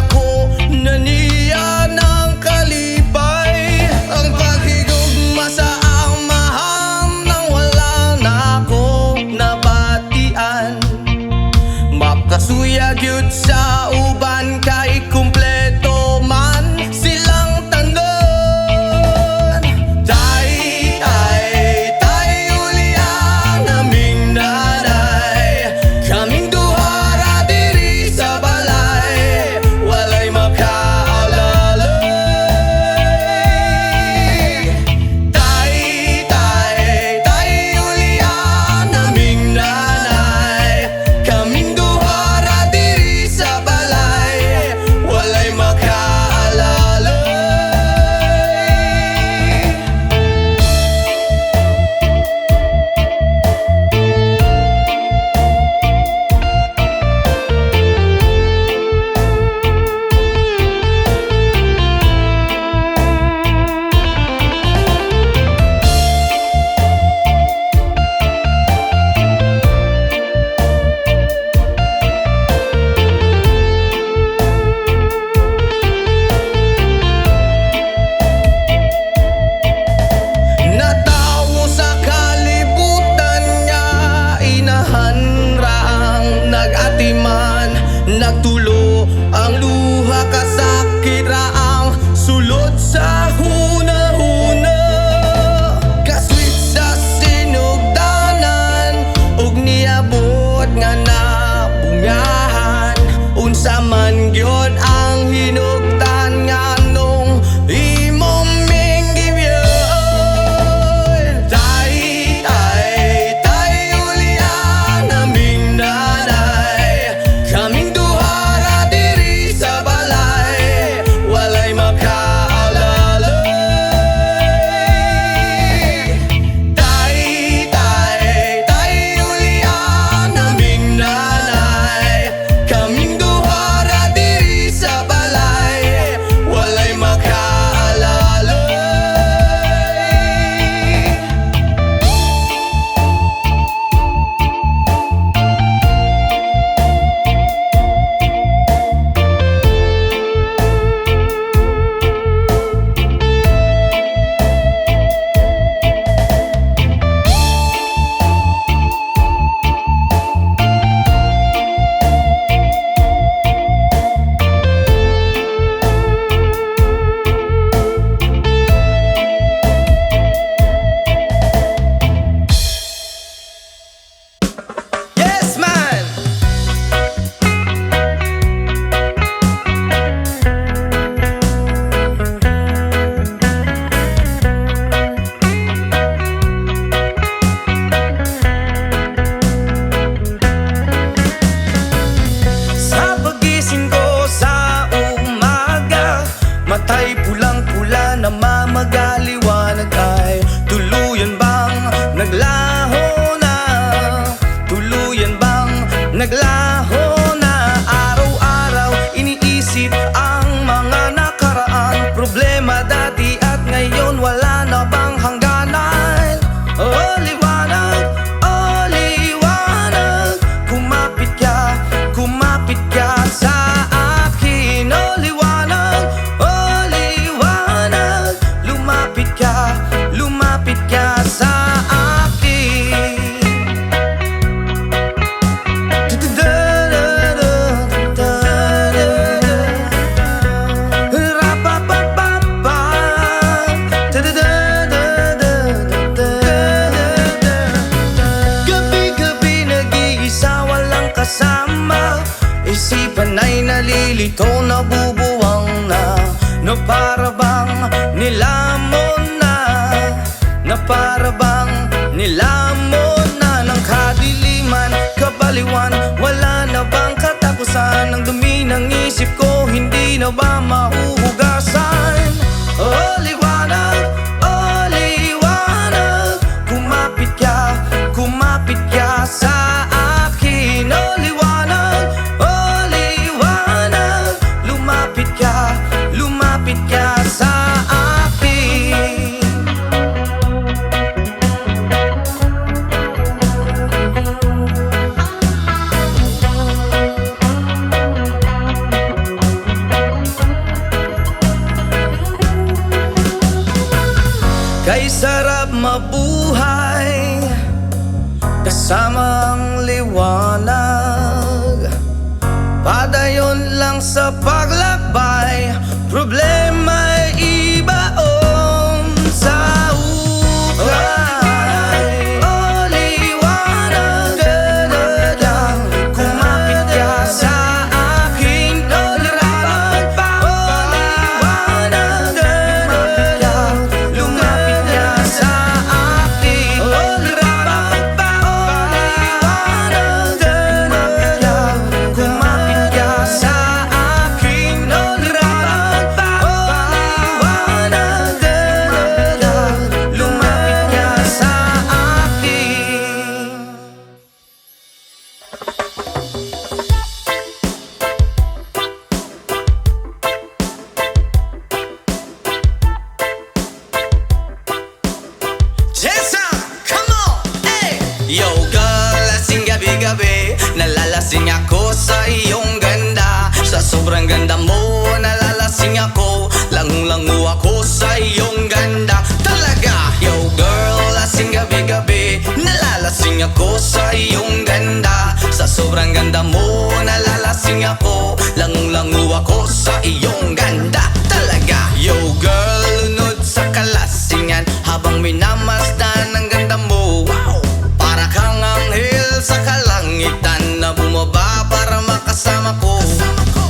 ako na niya ng kalipay. Ang paghigugma sa amahan nang wala na ako nabatian. Mapkasuyag yun sa uban kay kumpleto man silang tanan. Tay, uliang naming nanay, kaming duhara diri sa balay, walay makaalalay. Tay, uliang naming nanay, kaming duhara diri sa balay, walay makaalalay. Natawo sa kalibutan nga inahan raang nag-atiman, nagtulo ang luha kasakit raang sulod sa hunahuna. Kaswit sa sinugdanan ug niabot nga nabungahan, unsa man gyud ang hinugtan nga nung imong minggibiyon. Tay, uliang naming nanay, kaming duhara diri sa balay, walay makaalalay. Tay, uliang naming nanay, kaming duhara diri sa balay, walay makaalalay. Yes, man! Sa pagising ko sa umaga, matay pulang-pula na mamagaliwanag ay tuluyan bang naglaho na? Tuluyan bang naglaho na? Araw-araw iniisip ang mga nakaraan, problema dati at ngayon, wala na bang hangganan? Oh liwanag, kumapit ka sa akin. Oh liwanag, lumapit ka sa akin. Gabi-gabi nag-iisa, walang kasama, isipan ay nalilito, nabubuwang na para bang nilamon na, para bang nilamon na ng kadiliman, kabaliwan, wala na bang katapusan? Ang dumi ng isip ko, hindi na ba mahuhugasan? Oh liwanag, kumapit ka sa akin. Oh liwanag, lumapit ka sa akin. Kay sarap mabuhay kasama ang liwanag. Padayon lang sa paglakbay, problema'y ibaon sa ukay. O liwanag, lang kumapit ka sa akin. O liwanag, lang lumapit ka sa akin. O liwanag, lang kumapit ka sa akin. O liwanag, lang lumapit ka sa akin. Jason, come on, hey! Yo girl, lasing gabi-gabi, nalalasing ako sa iyong ganda. Sa sobrang ganda mo, nalalasing ako, langung-langu ako sa iyong ganda. Talaga, yo girl, lasing gabi-gabi, nalalasing ako sa iyong ganda. Sa sobrang ganda mo, nalalasing ako, langung-langu ako sa iyong ganda. Talaga, yo girl, lunod sa kalasingan habang minamasdan ang ganda mo. Wow! Para kang anghel sa kalangitan na bumaba para makasama ko.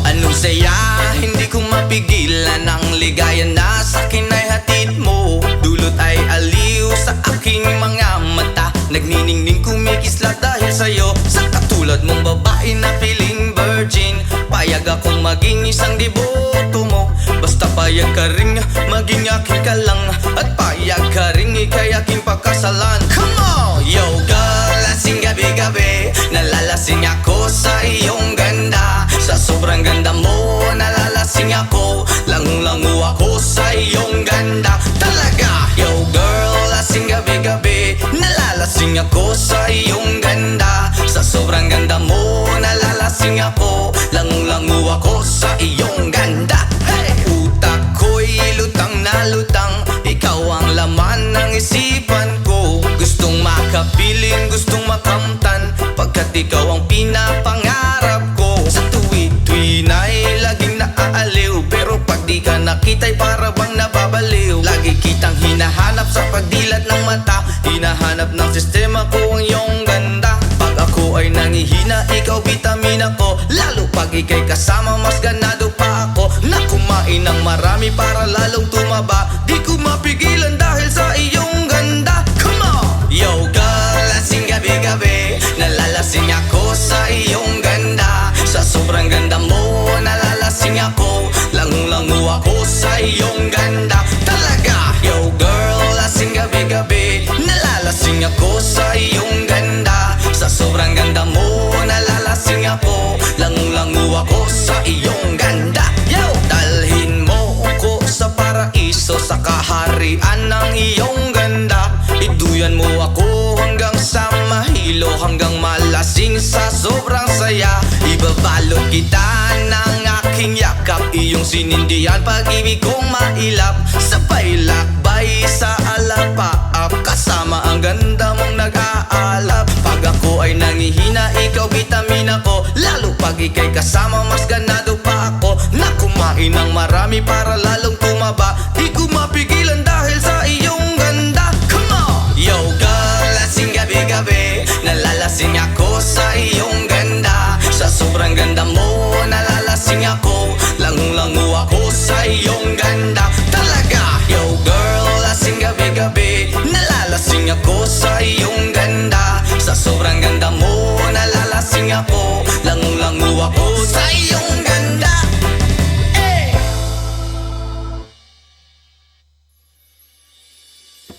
Anong saya, hindi ko mapigilan ang ligaya na sa akin ay hatid mo. Dulot ay aliw sa aking mga mata, nagniningning kumikislat dahil sa'yo. Sa katulad mong babae na feeling virgin, payag akong maging isang deboto mo. Basta payag ka rin maging akin ka lang, at payag ka rin ikay aking pagkasalan. Come on! Yo girl, lasing gabi-gabi, nalalasing ako sa iyong ganda. Sa sobrang ganda mo, nalalasing ako, langung-langu ako sa iyong ganda. Talaga, yo girl, lasing gabi-gabi, nalalasing ako sa iyong ganda. Sa sobrang ganda mo, nalalasing ako, langung-langu ako sa iyong ganda. Hey! Utak ko'y lutang na lutang, ikaw ang laman ng isipan ko. Gustong makapiling, gustong makamtan, pagkat ikaw ang pinapangarap ko. Sa tuwi-tuwi na'y laging naaaliw, pero pag di ka nakita'y para bang nababaliw. Lagi kitang hinahanap sa pagdilat ng mata, hinahanap ng sistema ko ang iyong ganda. Pag ako ay nangihina, ikaw vitamina ko, lalo pag ika'y kasama mas ganado pa ako. Na kumain ng marami para lalong tumaba, di ko mapigilan dahil sa iyong ganda. Come on! Yo girl, lasing gabi-gabi, nalalasing ako sa iyong ganda. Sa sobrang ganda mo, nalalasing ako, langung-langu ako sa iyong ganda. Talaga, yo girl, lasing gabi-gabi, nalalasing ako sa iyong ganda. Sa sobrang ganda mo, nalalasing ako, langung-langu ako sa iyong ganda. Yo! Dalhin mo ko sa paraiso, sa kaharian ng iyong ganda. Iduyan mo ako hanggang sa mahilo, hanggang malasing sa sobrang saya. Ibabalot kita ng aking yakap, iyong sinindihan pag-ibig kong mailap. Sabay lakbay sa alapaap, kasama ang ganda mong nag-aalap. Pag ako ay nangihina, ikaw vitamina ko, lalo pag ika'y kasama mas ganado pa ako. Na kumain ng marami para lalong tumaba, di ko mapigilan dahil sa iyong ganda. Come on! Yo girl, lasing gabi-gabi, nalalasing ako sa iyong ganda. Sa sobrang ganda mo, nalalasing ako, langung-langu ako sa iyong ganda. Talaga, yo girl, lasing gabi-gabi, nalalasing ako sa iyong ganda. Sa sobrang ganda mo, nalalasing ako, langung-langu ako sa iyong ganda.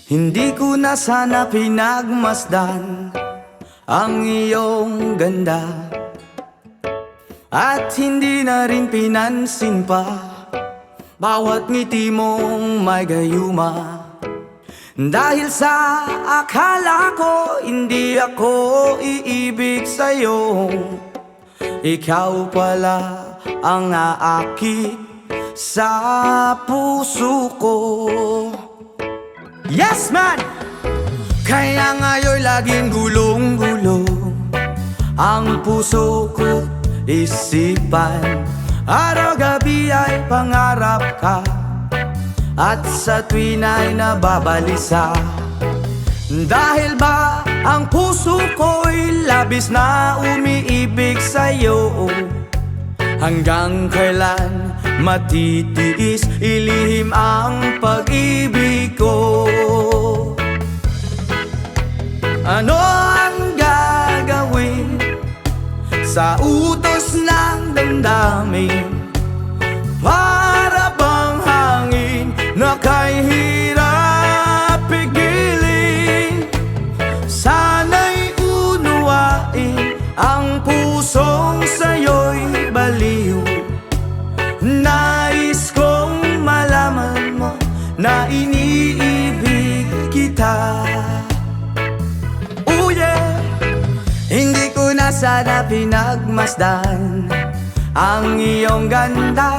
Hindi ko na sana pinagmasdan ang iyong ganda, at hindi na rin pinansin pa bawat ngiti mong may gayuma. Dahil sa akala ko hindi ako iibig sa'yo, ikaw pala ang aakit sa puso ko. Yes man! Kaya ngayon laging gulong-gulong ang puso ko isipan. Araw-gabi ay pangarap ka, at sa tuwin ay nababalisa. Dahil ba ang puso ko'y labis na umiibig sa'yo? Hanggang kailan matitiis ilihim ang pag-ibig ko? Ano ang gagawin sa utos ng damdamin? Para bang hangin na kay hirap pigilin? Sana'y unuwain ang pusong sa'yo'y baliw. Nais kong malaman mo na iniibig kita. Oh yeah! Hindi ko na sana pinagmasdan ang iyong ganda,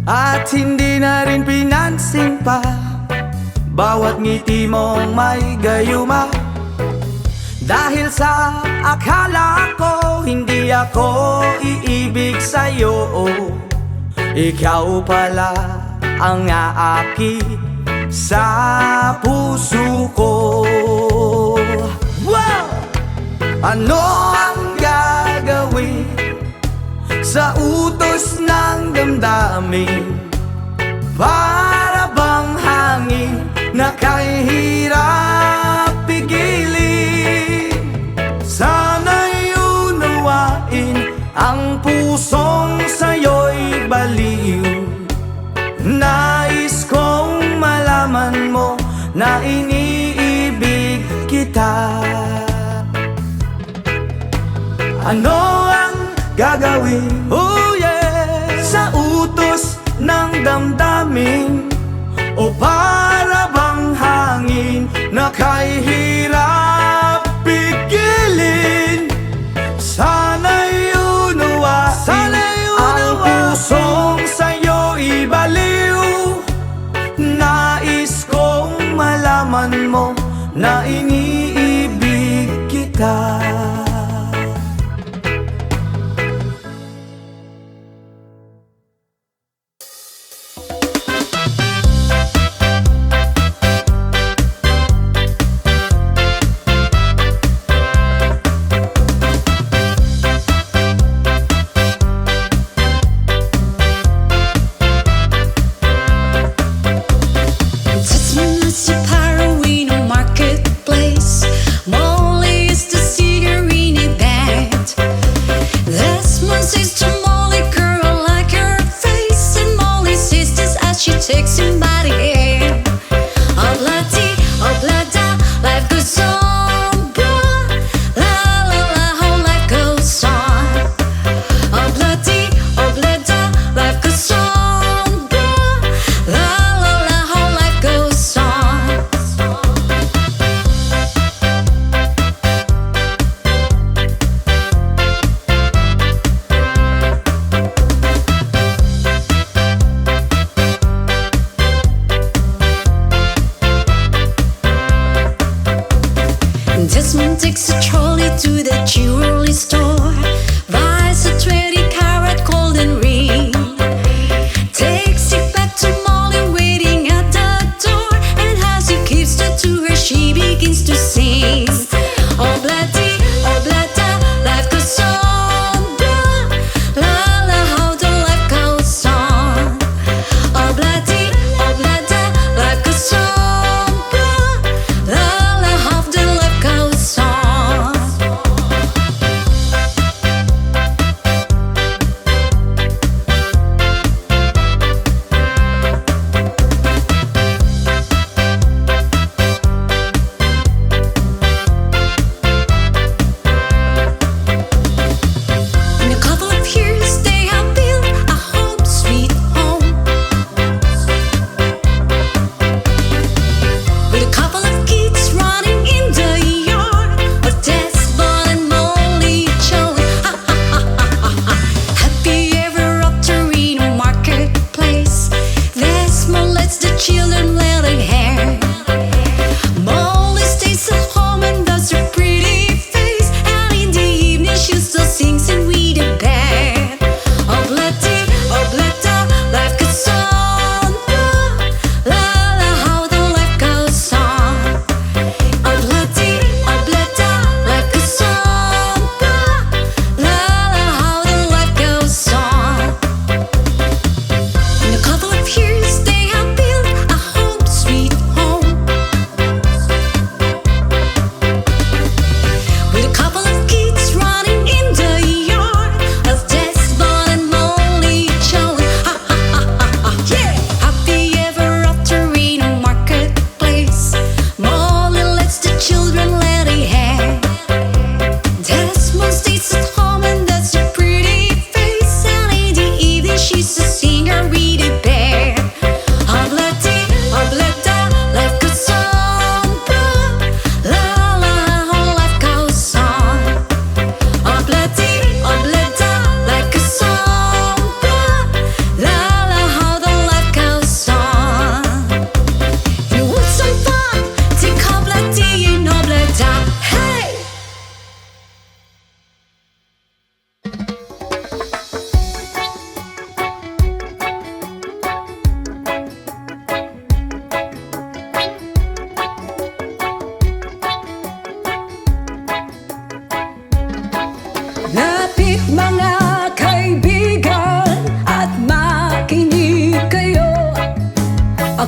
at hindi na rin pinansin pa bawat ngiti mong may gayuma. Dahil sa akala ko hindi ako iibig sa'yo, ikaw pala ang aakit sa puso ko. Wow! Ano ang gagawin sa utos ng damdamin? Para bang hangin na kay hirap pigilin? Sana'y unawain ang pusong sa'yo'y baliw. Nais kong malaman mo na iniibig kita. Ano ang gagawin, oh yeah, sa utos ng damdamin? O para bang hangin na kay hirap pigilin? Sana'y unawain ang pusong sa'yo'y baliw. Nais kong malaman mo na iniibig kita.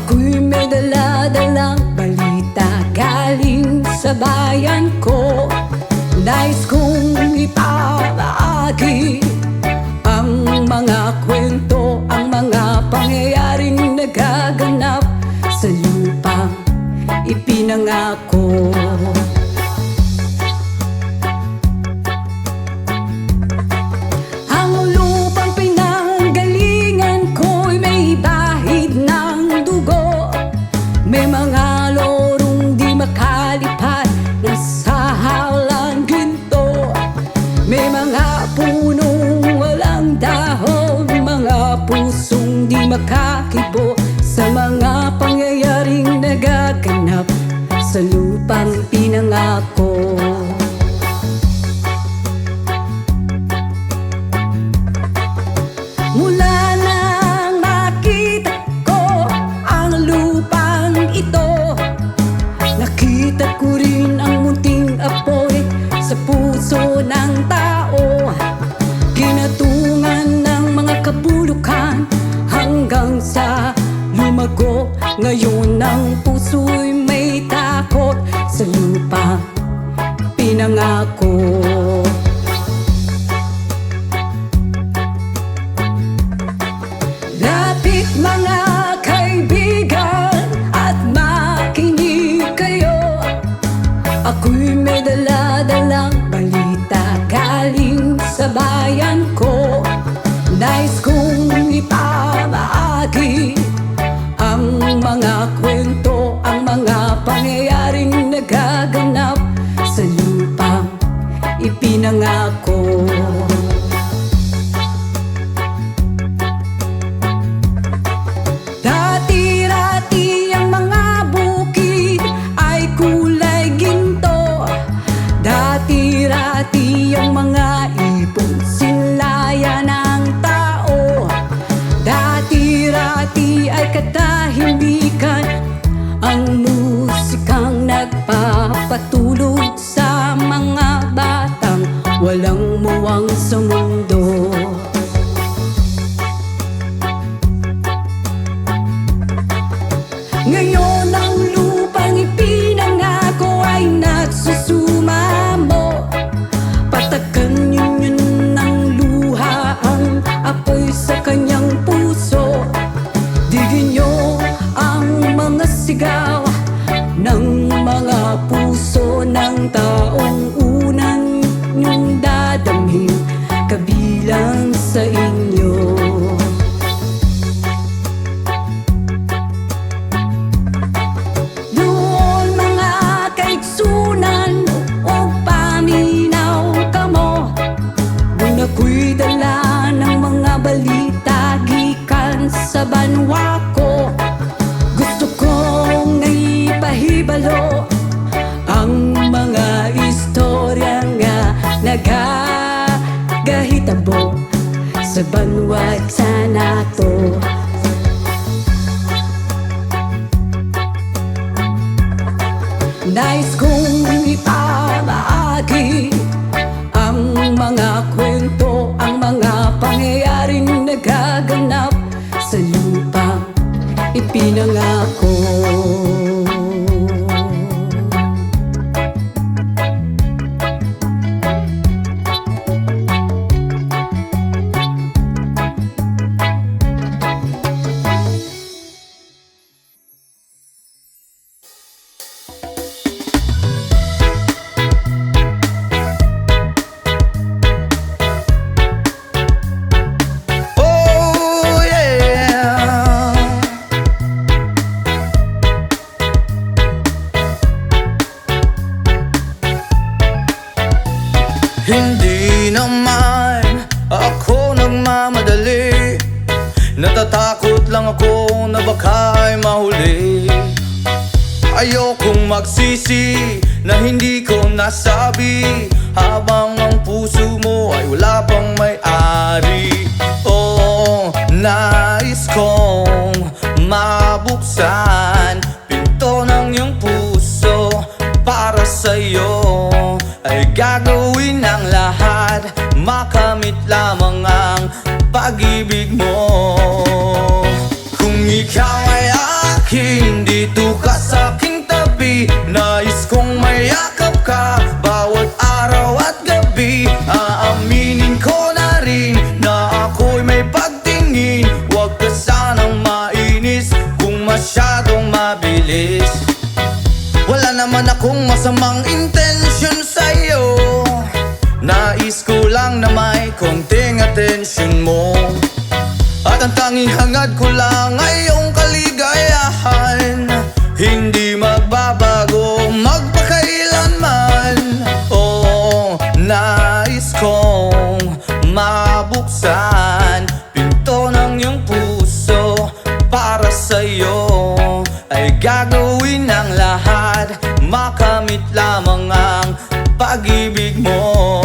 Ako'y may dala-dalang balita galing sa bayan ko. Nais kong ipamahagi ang mga kwento, ang mga pangyayaring nagaganap sa lupang ipinangako. Ang lupang pinanggalingan ko'y may bahid ng dugo. May mga lorong di makalipat na sa halang ginto. May mga punong walang dahon, mga pusong di makakibo sa mga pangyayaring nagaganap sa lupang pinangako. Mula nang makita ko ang lupang ito, nakita ko rin ang munting apoy sa puso ng tao. Kinatungan ng mga kabulukan hanggang sa lumago. Ngayon ang puso'y may takot sa lupang pinangako. Lapit mga kaibigan at makinig kayo. Ako'y may dala-dalang balita galing sa bayan ko. Nais kong ipamahagi ang mga kwento, ang mga pangyayaring nagaganap sa lupang ipinangako. Dati-rati ang mga bukid ay kulay ginto. Dati-rati ang mga ipon sinlaya ng tao. Dati-rati ay katahimikan ang musikang nagpapatulog sa mga batang walang muwang sa mundo. Ngayon ang lupang ipinangako ay nagsusumamo. Patakan yun ng luha ang apoy sa kanyang puso. Digin niyo ang mga sigaw ng mga puso ng taong unang niyong dadamhin kabilang sa inyo. Doon mga kaigsunan o paminaw kamo. Doon ako'y dala ng mga balita gikan sa banwa ko. Gusto kong naipahibalo ang mga istorya nga nagagahitabo sa banwa sa nato. Nais kong ipamahagi ang mga kwento, ang mga pangyayaring nagaganap sa lupang ipinangako. Oh yeah. Hindi naman ako nagmamadali. Natatakot lang ako na baka'y mahuli. Ayokong magsisi na hindi ko nasabi habang ang puso mo ay wala pang may-ari. Oh, nais kong mabuksan pinto ng iyong puso para sa'yo. Ay gagawin ang lahat, makamit lamang ang pag-ibig mo. Kung ikaw ay akin masyadong mabilis. Wala naman akong masamang intention sa'yo. Nais ko lang na may konting atensyon mo. At ang tanging hangad ko lang ay iyong kaligayahan. Hindi magbabago magpakailanman. Oo, nais kong mabuksan pinto ng iyong puso. Para sa'yo ay gagawin ang lahat. Makamit lamang ang pag-ibig mo.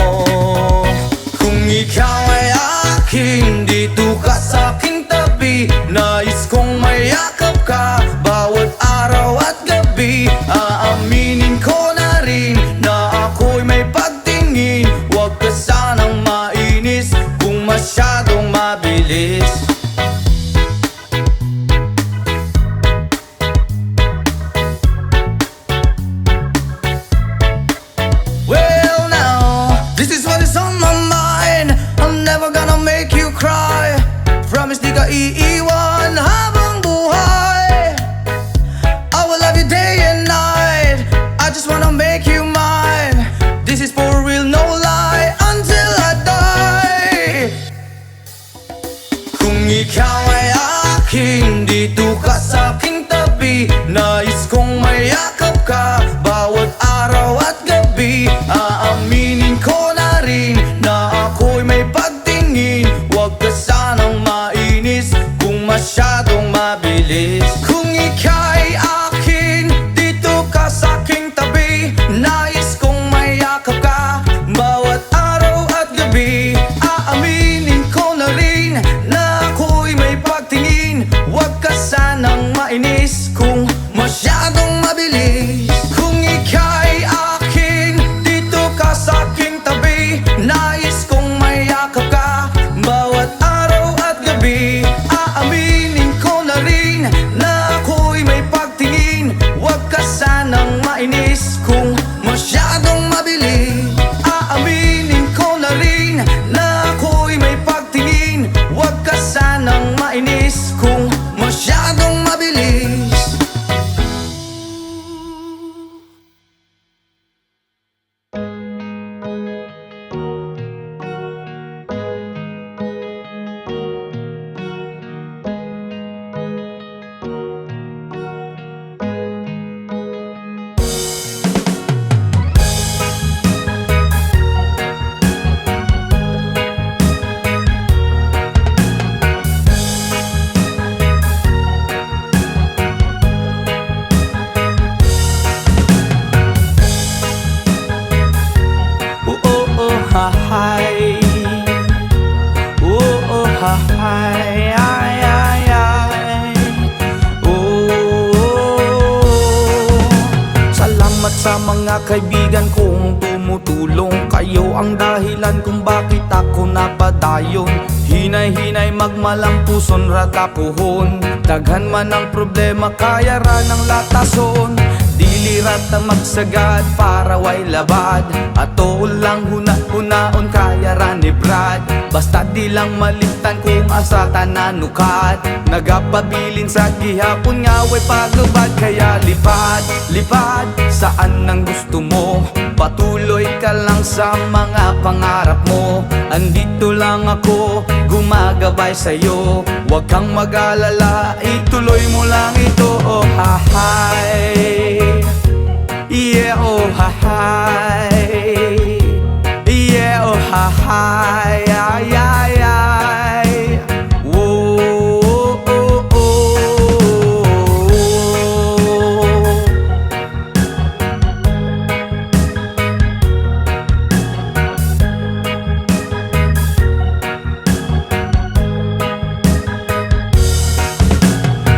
Kung ikaw ay akin, dito ka sa'king tabi. Nais kong mayakap ka bawat araw at gabi. Aaminin ko na rin na ako'y may pagtingin. Huwag ka sanang mainis kung masyadong mabilis. Well now, this is what is on my mind. I'm never gonna make you cry. Promise di ka iiwan habang buhay. I will love you day and night. I just wanna make you mine. This is for real, no lie, until I die. Kung ikaw ay akin, dito ka sa'king tabi. Nais kong mayakap ka bawat araw at gabi. Aaminin ko na rin na ako'y may pagtingin. Huwag ka sanang mainis kung masyadong mabilis. Kung ika'y akin, dito ka sa'king tabi. Nais kong mayakap ka bawat araw at gabi. Aaminin ko na rin na ako'y may pagtingin. Huwag ka sanang mainis kung masyadong mabilis. Kung ika'y akin, dito ka sa'king tabi. Nais kong mayakap ka bawat araw at gabi. Aaminin ko na rin na ako'y may pagtingin. Huwag ka sanang mainis kung masyadong mabilis. Aaminin ko na rin na ako'y may pagtingin. Huwag ka sanang mainis kung masyadong mabilis. Hi. Oh, hi. Ay, ay, ay. Salamat sa mga kaibigan kong tumutulong. Kayo ang dahilan kung bakit ako napadayon. Hinay-hinay magmalampuson ratapuhon. Daghan man ang problema kaya ra ng latason. Dilirat na magsagad para way labad. Ato lang huna-hunaon kaya ra ni Brad. Basta di lang malimtan kung asa tananukat. Nagapabilin sa gihapon nga way pagubad. Kaya lipad, lipad saan ang gusto mo. Patuloy ka lang sa mga pangarap mo. Andito lang ako, gumagabay sa'yo. Huwag kang mag-alala, ituloy mo lang ito. Oh hi. Yeah, oh hi. Yeah, oh hi. Ay, ay, ay. Whoa, oh, oh, oh.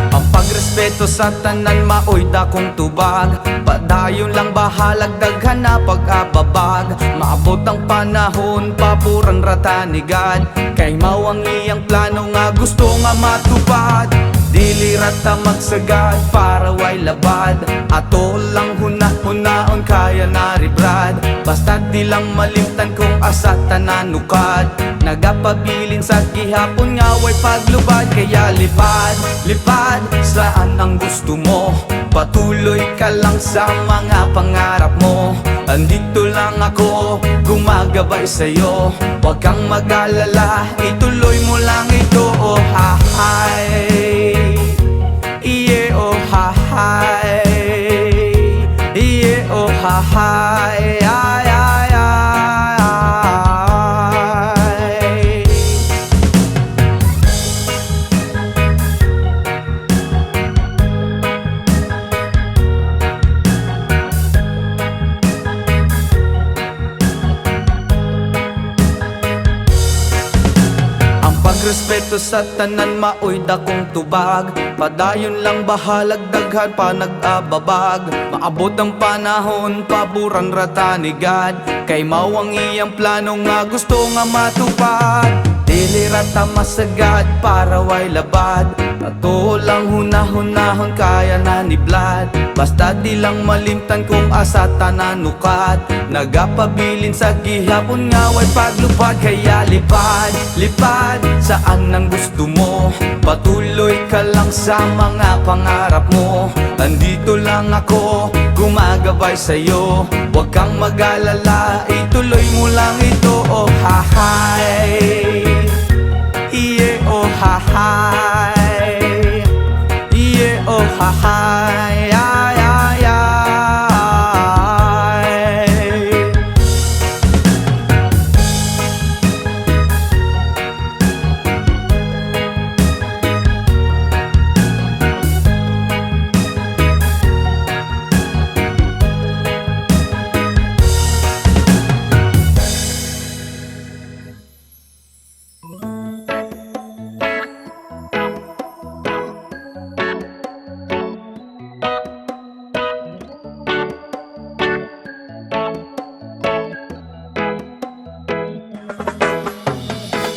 Ang pagrespeto sa tanan maoy dakong tubag. Padayon lang bahalag daghan na pag-ababag. Maabot ang panahon papuran ratanigad. Kay mao ang iyang plano nga gusto nga matupad. Dili rata magsagad para way labad. Ato lang huna-hunaon kaya naribrad. Basta't di lang malimtan kung asa tananukad. Nagapabilin sa gihapon nga way paglubad. Kaya lipad, lipad, saan ang gusto mo? Patuloy ka lang sa mga pangarap mo. Andito lang ako, gumagabay sa'yo. Huwag kang mag-alala, ituloy mo lang ito. Oh hi, yeah, oh hi, yeah, oh hi, ay, ay, ay, ay. Pagrespeto sa tanan maoy dakong tubag. Padayon lang bahalag daghan pa nag-ababag. Maabot ang panahon paburan rata ni God. Kay mawang iyang plano nga gusto nga matupad. Dili rata masagad para way labad. Ato lang hunahunahon kaya na ni Vlad. Basta di lang malimtan kung asa tananukat. Nagapabilin sa gihapon nga way paglupad. Kaya lipad, lipad, saan ang gusto mo? Patuloy ka lang sa mga pangarap mo. Andito lang ako, gumagabay sa'yo. Huwag kang mag-alala, ituloy mo lang ito. Oh hi, yeah, oh hi, yeah, oh hi, ay, ay, ay.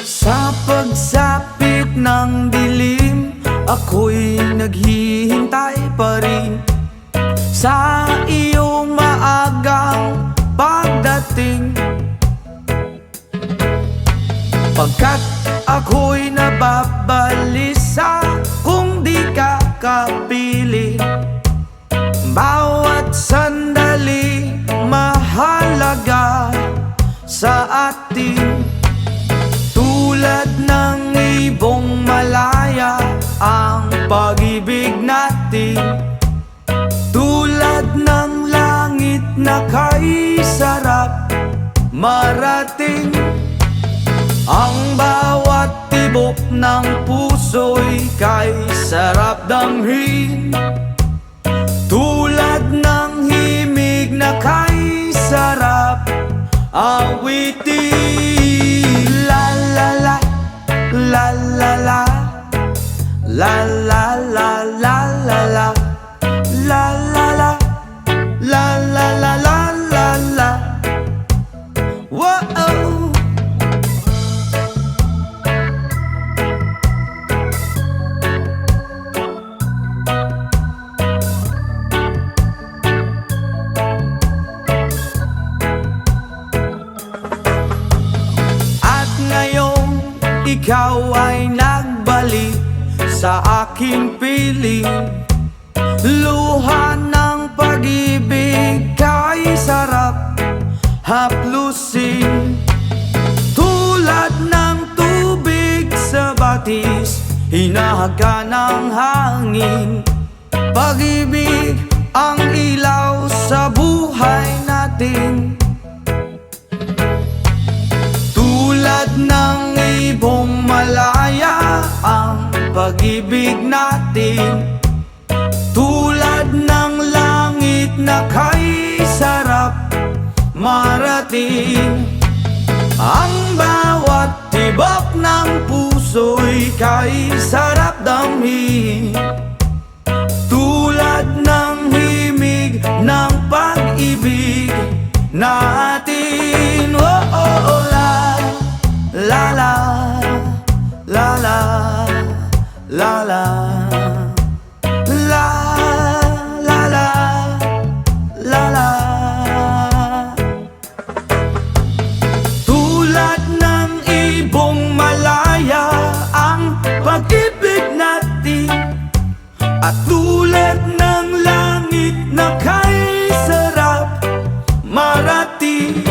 Sa pagsapit ng dilim, ako'y naghihintay pa rin sa iyong maagang pagdating. Pagkat ako'y nababalisa kung di ka kapiling. Bawat sandali mahalaga sa atin. Tulad ng ibong malaya ang pag-ibig natin. Tulad ng langit na kay sarap marating. Ang bawat tibok ng puso'y kay sarap damhin. Tulad ng himig na kay sarap awitin. La la la, la la la, la la la la la la, la la la, la la la la la la. Whoa. Ikaw ay nagbalik sa aking piling. Luha ng pag-ibig kay sarap haplusin. Tulad ng tubig sa batis, hinahaga ng hangin. Pag-ibig ang ilaw sa buhay natin. Tulad ng ibong malaya ang pag-ibig natin. Tulad ng langit na kay sarap marating. Ang bawat tibok ng puso'y kay sarap damhin. Tulad ng himig ng pag-ibig natin. Oh, oh, oh, la la la la la la la la la la la la. natin. At tulad ng langit na kay sarap marating,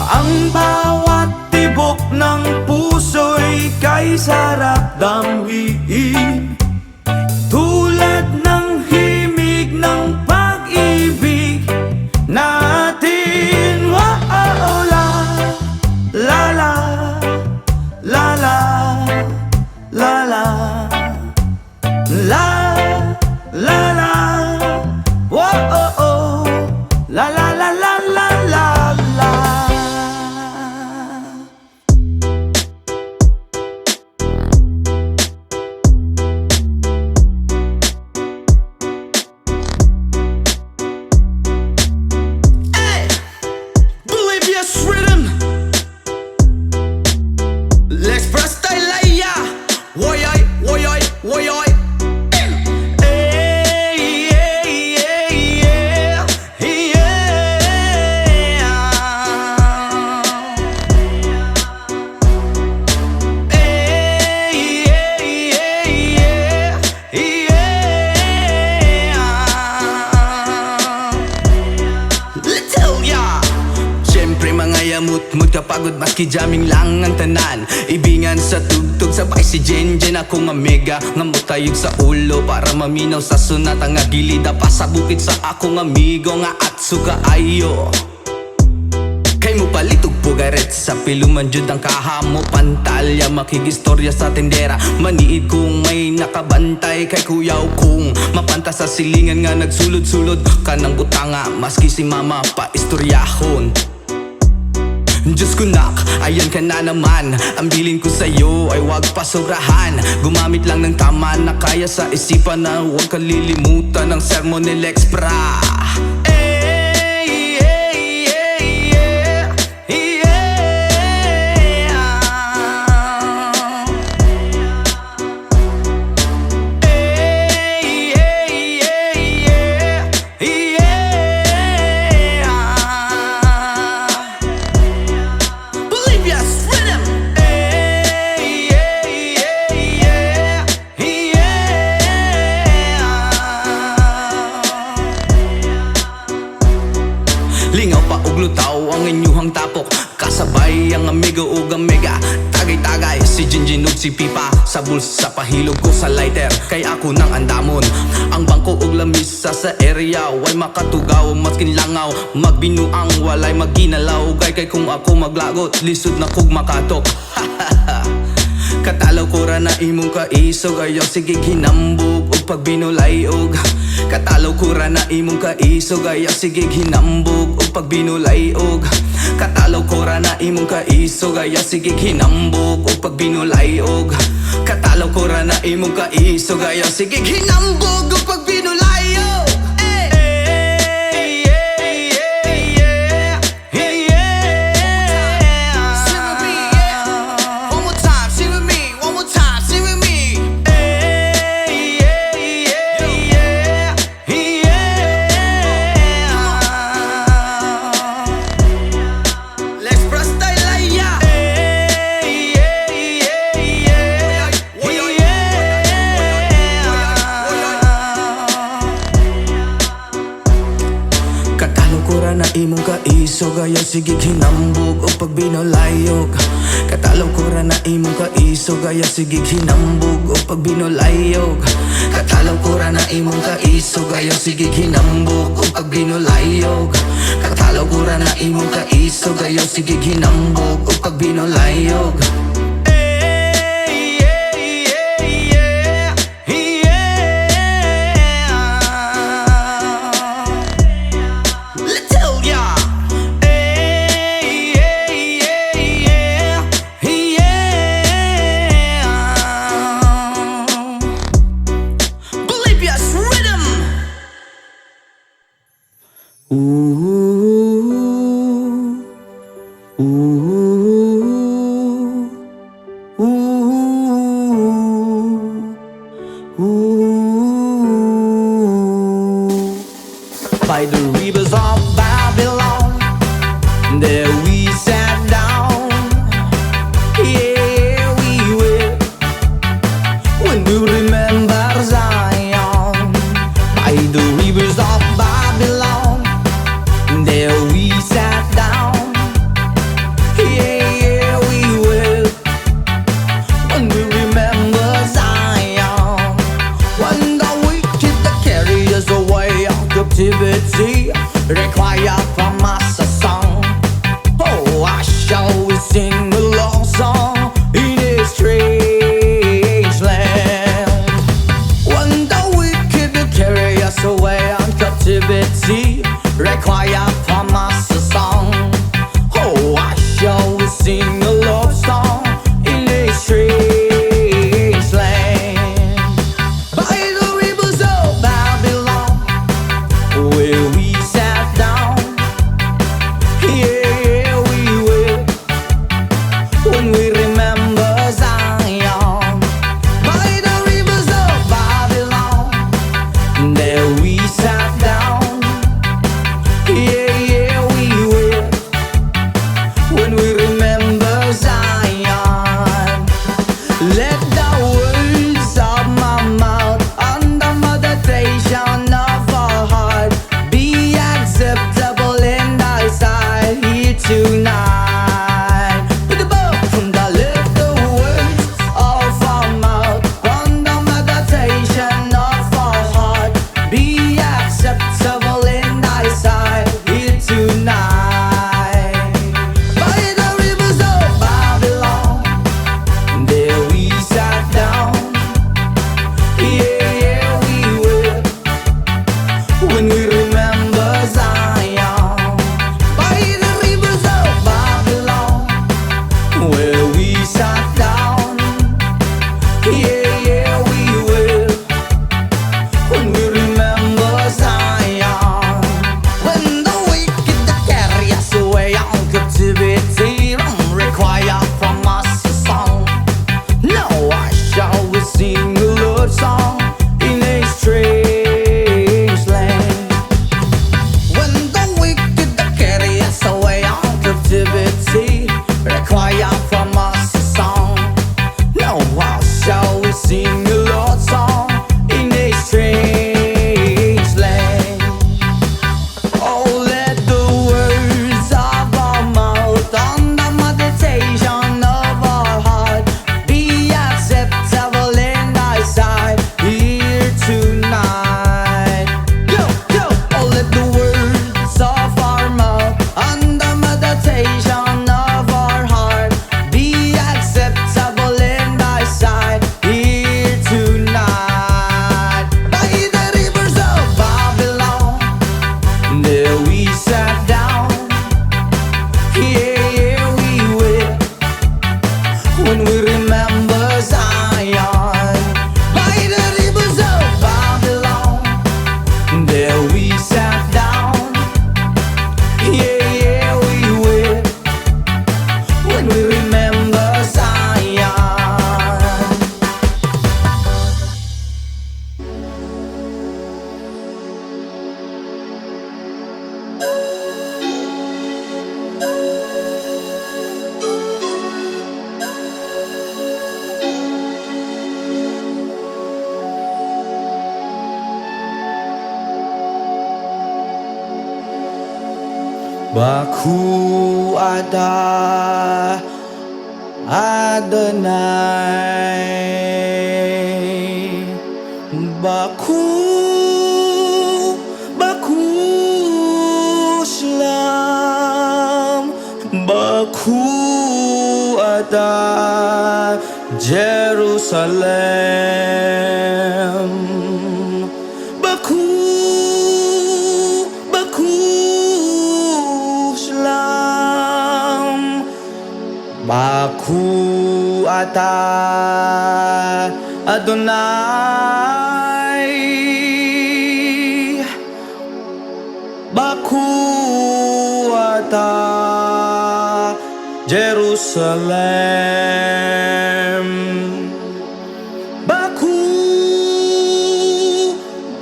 ang bawat tibok ng puso'y kay sarap damhiin. Tulad ng himig ng pag-ibig natin. Wow, la la la la la la la la la la. Wow, la la la la la la la. Hey, Bolivia's rhythm. Let's press the layer. Woy oy, woy oy, woy oy. Mut kapagod maski jamming lang ang tanan. Ibingan sa tugtog sabay si Jenjen. Ako nga mega nga mutayog sa ulo para maminaw sa sunat. Ang agilida pa sa bukid sa akong amigo nga atso kaayo. Kay mo palitog pugaret sa piluman jud ang kahamo pantalya. Makigistorya sa tendera maniid kung may nakabantay. Kay kuyaw kung mapanta sa silingan nga nagsulod-sulod kanang butanga maski si mama pa istoryahon. Diyos ko nak, ayan ka na naman. Ang bilin ko sa'yo ay wag pasobrahan. Gumamit lang ng tama na kaya sa isipan na huwag kalilimutan ng sermon ni Lex Pra. Lingaw pa og lutaw ang inyuhang tapok. Kasabay ang amigo ug amiga. Tagay-tagay si Jinjin ug si Pipa. Sa bulsa pahilog ko sa lighter kay ako nang andamon. Ang bangko ug lamisa sa area way makatugaw maskin langaw. Magbinuang walay maginalaw. Kay kung ako maglagot lisod na kog makatok. Katalaw ko ra na imong kaisog. Ayaw sige hinambog ug pagbinulayog. Katalaw ko ra na imong kaisog. Ayaw sige hinambog ug pagbinulayog. Katalaw ko ra na imong kaisog. Ayaw sige hinambog ug pagbinulayog. Katalaw ko ra na imong kaisog. Ayaw sige hinambog ug pagbinulayog. Na imong kaisog ayaw sige hinambog o pagbinulayog. Katalaw ko ra na imong kaisog ayaw sige hinambog o pagbinulayog. Katalaw ko ra na imong kaisog ayaw sige hinambog o pagbinulayog. Katalaw ko ra na imong kaisog ayaw sige hinambog o pagbinulayog. By the rivers of Babylon, there we sat down. Yeah, we will. When we were in Yeah, yeah, we will. When we remember Zion by the rivers of Babylon, where we sat down. Yeah, yeah, we will. When we remember Zion, when the wicked carry us away on captivity, require from us a song. Now why shall we sing the Lord's song in a strange land? When the wicked carry us away on captivity, require from us a song. Now how shall we sing the Lord's song in a strange land? Oh, let the words of our mouth and the meditation of our heart be acceptable in thy sight here tonight. Yo, yo! Oh, let the words of our mouth and the meditation of our heart be acceptable in thy sight here tonight. By the rivers of Babylon, there we sat down. Yeah, yeah, we will. When we remember Zion by the rivers of Babylon, there we sat down. Yeah, yeah, we will. When we remember Zion. Baku ada Adonai. Baku, Baku Shalom. Baku ada Jerusalem. Baku, Baku Shalom. Baku ata Adonai. Baku ata Jerusalem. Baku,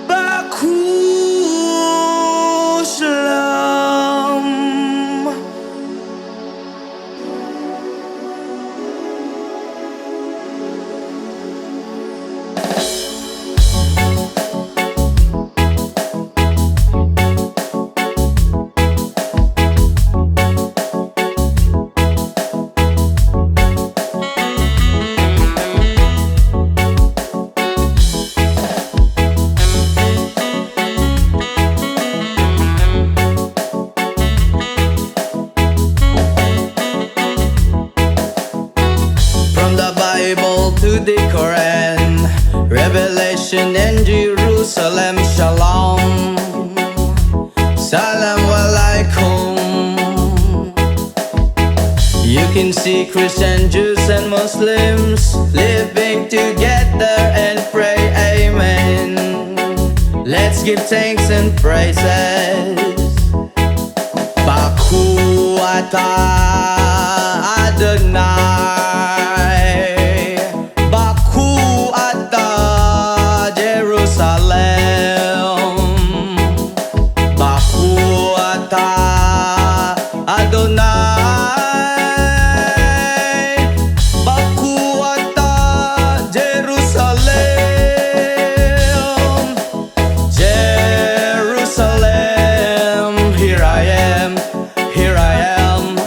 Baku Shalom. From the Bible to the Quran, Revelation and Jerusalem, Shalom, Salam Alaikum. You can see Christians, Jews and Muslims living together and pray Amen. Let's give thanks and praises. Baku ata Adonai. Baku ata Jerusalem. Baku ata Adonai. Baku ata Jerusalem. Jerusalem, here I am, here I am.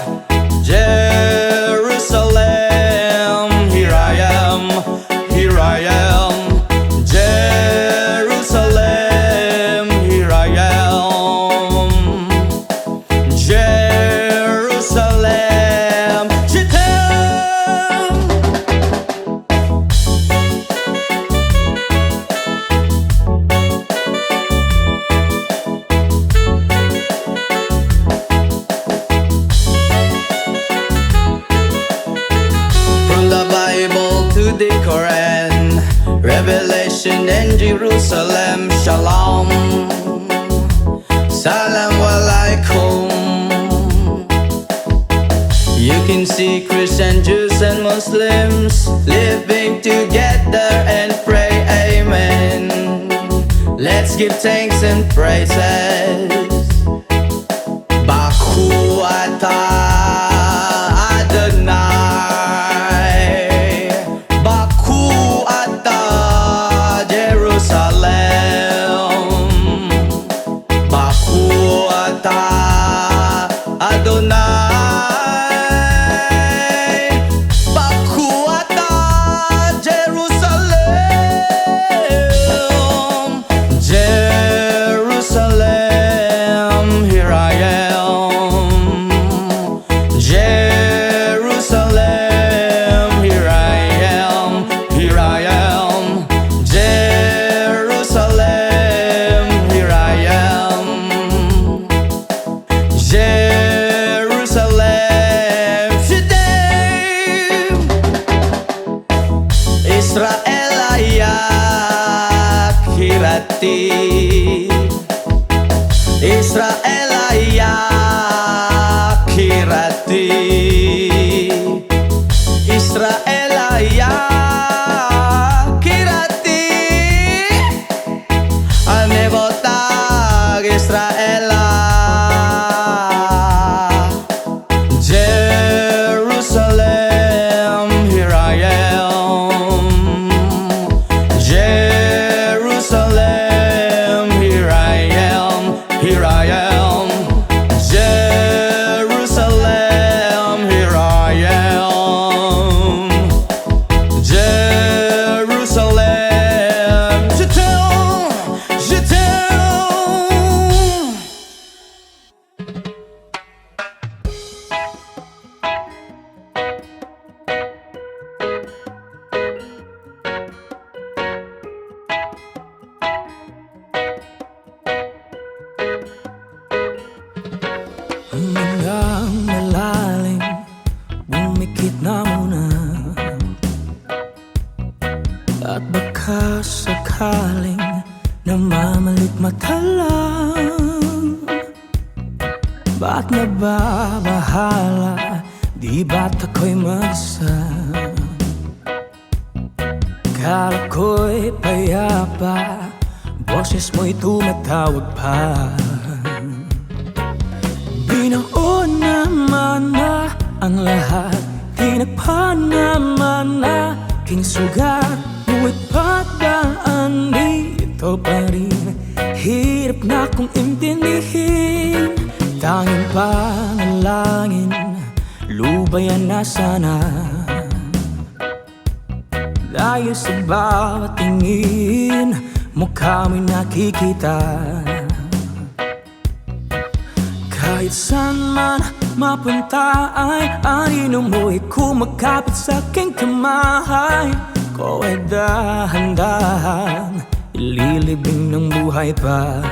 nation and Jerusalem, Shalom, Salam Alaikum. You can see Christian, Jews and Muslims living together and pray amen. Let's give thanks and praises. Baku atah Adonai, Baku atah Jerusalem, Baku atah Adonai. Israel ayak hirati, Israel ayak hirati, Israel ayak hirati. Anebotag Israel Jerusalem, here I am. Jerusalem, here I am, here I am. Jerusalem, here I am. Jerusalem, je t'aime, je t'aime. Hanggang malalim, bumikit na muna. At baka sakaling namamalit mata lang. Ba't nababahala, di ba't ako'y mag-isa? Kala ko'y payapa, boses mo'y tumatawag pa. Binaon naman na ang lahat, tinagpa naman na king sugat. Ngunit padaan dito pa rin, hirap na kong intindihin. Tanging panalangin, lubayan na sana. Dahil sa bawat tingin, mukha mo'y nakikita. Kahit saan man mapunta ay anino mo'y kumakapit sa aking kamay. Ko ay dahan-dahan ililibing ng buhay pa.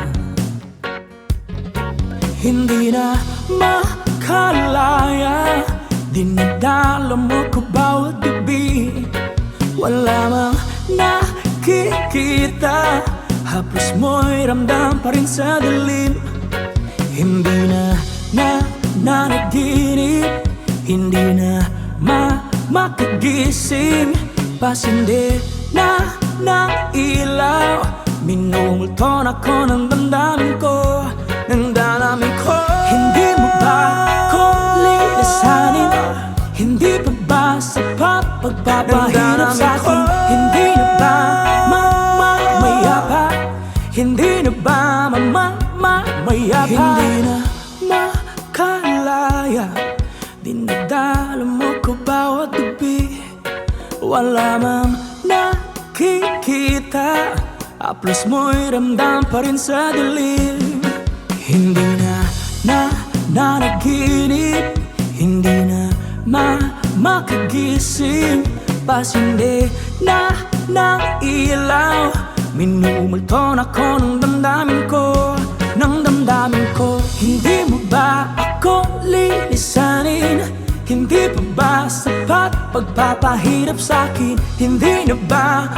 Hindi na makalaya, dinadala mo ko bawat gabi. Wala mang nakikita, haplos mo'y ramdam pa rin sa dilim. Hindi na nanaginip, hindi na makagising. Pasindi na ng ilaw, minumulton ako ng damdamin ko, ng damdamin ko. Hindi mo ba ako lilisanin? Hindi pa ba sapat pagpapahirap sa'kin? Hindi na ba mamayapa? Hindi na ba mamayapa? Hindi na makalaya, dinadala mo ko bawat gabi. Wala mang nakikita, haplos mo'y ramdam pa rin sa dilim. Hindi na nanaginip, hindi na makagising. Pasindi na ng ilaw, minumulton ako ng damdamin ko, ng damdamin ko. Hindi mo ba ako lilisanin? Hindi pa ba sapat pagpapahirap sa'kin? Hindi na ba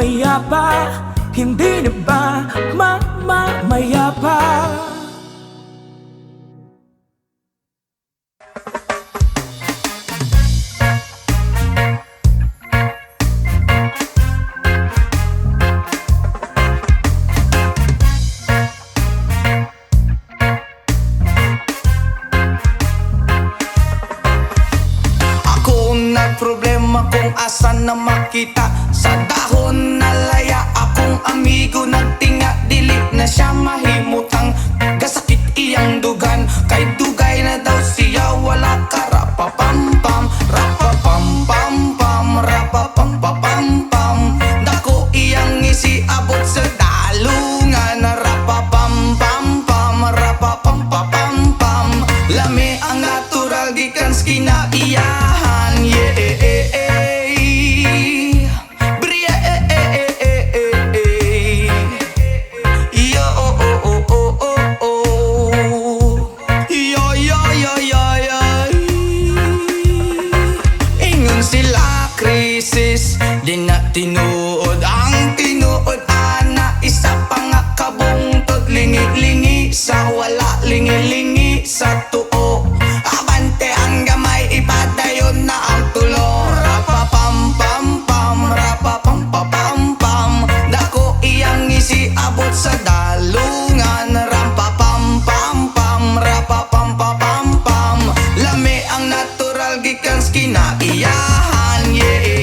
mamaya pa, hindi na ba mamaya pa? Problema kung asan na makita. Sa dahon na laya akong amigo nagtinga. Dili na siya mahimutang gasakit iyang dugan. Kay dugay na daw siya wala ka. Rapapampam, rapapampampam, rapapampapampam. Dako iyang isiabot sa dalungan. Rapapampampam, rapapampapampam. Lami ang natural gikan sa kinaiyahan. Yeah. Di na tinuod ang tinuod ana. Isa pa nga kabungtod. Lingi-lingi sa wala, lingi-lingi sa tuo. Abante ang gamay, ipadayon na ang tulo. Rapapampampam, rapapampapampam. Dako iyang isiabot sa dalungan. Rampapampampam, rapapampapampam. Lami ang natural gikan sa kinaiyahan. Yeah.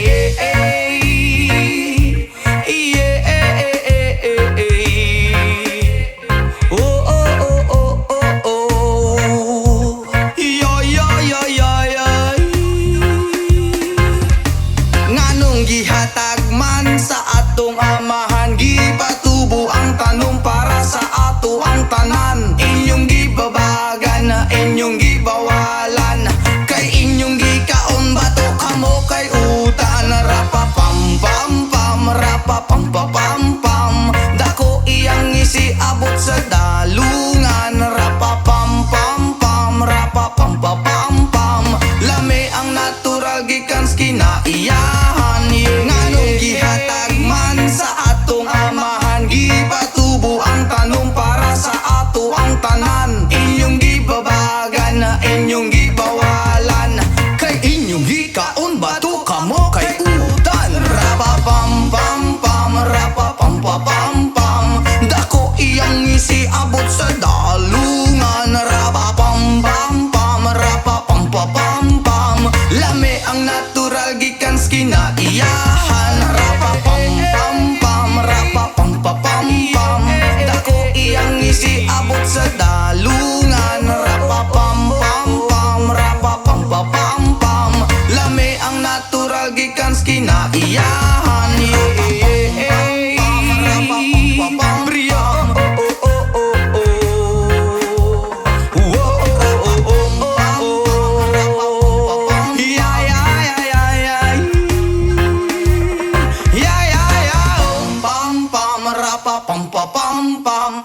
Gihatag man sa atong amahan, gipatubo ang tanong para sa ato ang tanan. Inyong gibabagan na inyong gibawalan, kay inyong gikaon bato kamo kay utan. Rapapampampam, rapapampapampam. Dako iyang isiabot sa dalungan. Rapapampampam, rapapampapampam. Lami ang natural gikan sa kinaiyahan. Nganong gihatag man sa atong amahan, gipatubo ang tanong para sa ato ang tanan. Inyong gibabagan na inyong gibawalan, kay inyong gikaon bato kamo kay utan. Rapapampampam, rapapampapampam. Dako iyang isiabot sa dalungan. Rapapampampam, rapapampapampam. Lami ang natural gikan sa kinaiyahan. Rapapampampam, rapapampapampam. Dako iyang isiabot sa dalungan. Rapapampampam, rapapampapampam. Lami ang natural gikan sa kinaiyahan. Pam-pam-pam.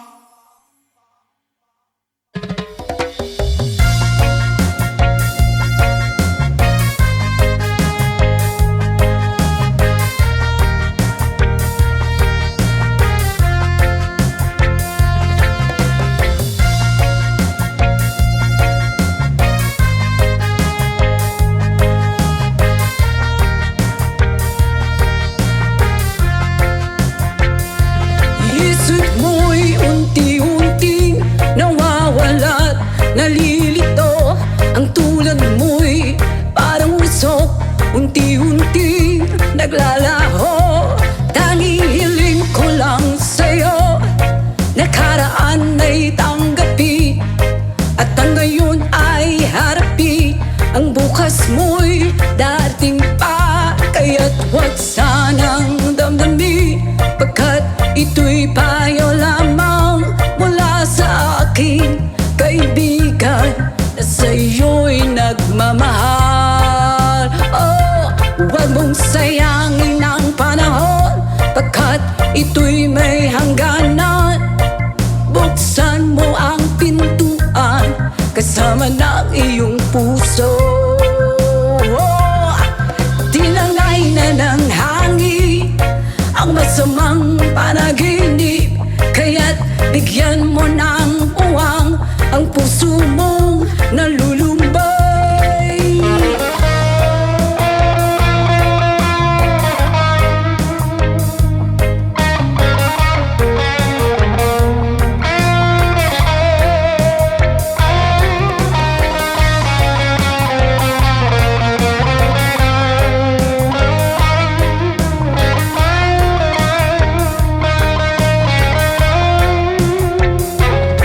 Isip mo'y unti-unting nawawalat, nalilito. Ang tulad mo'y parang usok, unti-unting naglalaho. Tanging hiling ko lang sa'yo, nakaraan ay tanggapin, at ang ngayon ay harapin. Ang bukas mo'y dating pa, kaya't huwag sanang damdamin, pagkat ito'y payo lamang mula sa akin, kaibigan, na sa'yo'y nagmamahal. Oh, huwag mong sayangin ang panahon, pagkat ito'y may hangganan. Buksan mo ang pintuan, kasama ng iyong puso. Oh, tinangay na ng hangin ang masamang panaginip, kaya't bigyan mo ng uwang ang puso mong nalulumbay.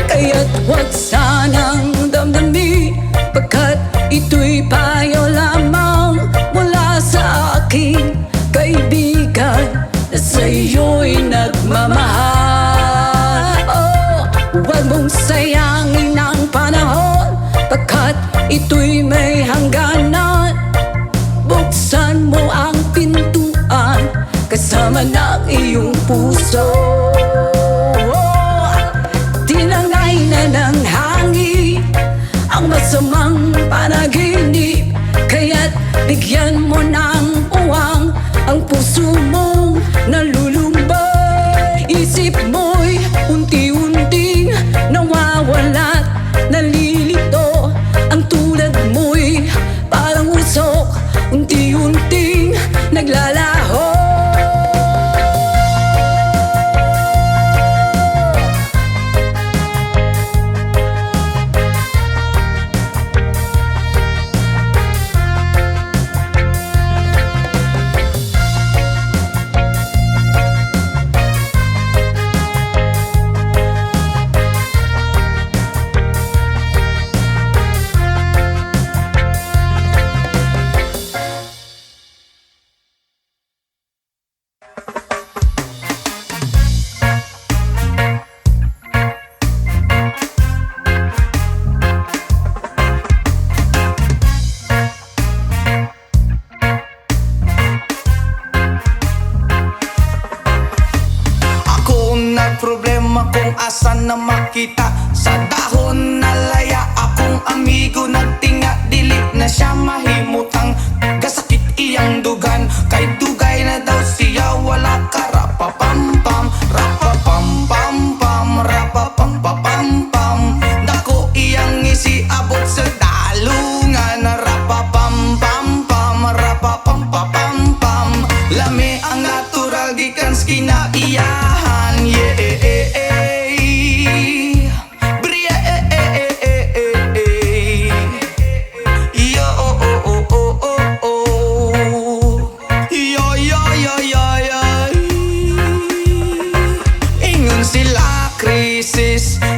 Kaya't huwag sanang damdamin, pagkat ito'y payo lamang mula sa aking kaibigan na sa'yo'y nagmamahal. Oh, huwag mong sayangin ang panahon, pagkat ito'y may hangganan. Buksan mo ang pintuan kasama ng iyong puso. Tinangay na ng hangin ang masamang panaginip, kaya't bigyan mo ng uwang ang puso mong nalulumbay. Isip mo'y unti-unting nawawala't nalilito, ang tulad mo'y parang usok, unti-unting naglalaho. Problema kung asan na makita, sa dahon na laya akong amigo nagtinga, dili na siya mahimutang gasakit iyang dugan, kay dugay na daw siya wala ka. Rapapampam, rapapampampam, rapapampapampam, dako iyang isiabot sa dalungan. Rapapampampam, rapapampapampam, lami ang natural gikan sa kinaiyahan. Yeah.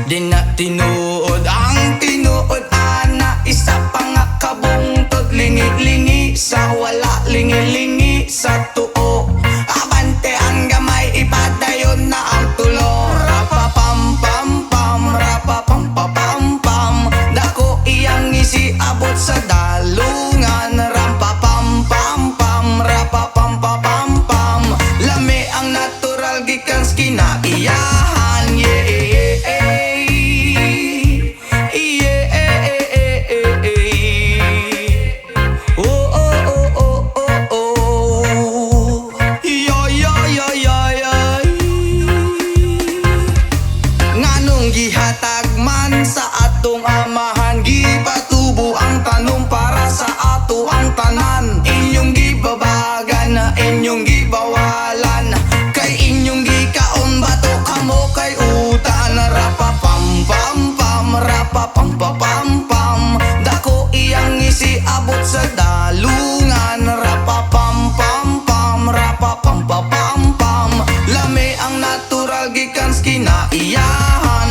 Di na tinuod ang tinuod, ana isa pa nga kabungtod, lingi-lingi sa wala, lingi-lingi sa tuo. Abante ang gamay, ipadayon na ang tulo. Rapapampampam, rapapampapampam, dako iyang isiabot sa dalungan. Rampapampampam, rapapampapampam, lami ang natural gikan sa kinaiyahan. Yeah. Gihatag man sa atong amahan, gipatubo ang tanong para sa ato ang tanan. Inyong gibabagan na inyong gibawalan, kay inyong gikaon bato kamo kay utan. Rapapampampam, rapapampapampam, dako iyang isiabot sa dalungan. Rapapampampam, rapapampapampam, lami ang natural gikan sa kinaiyahan.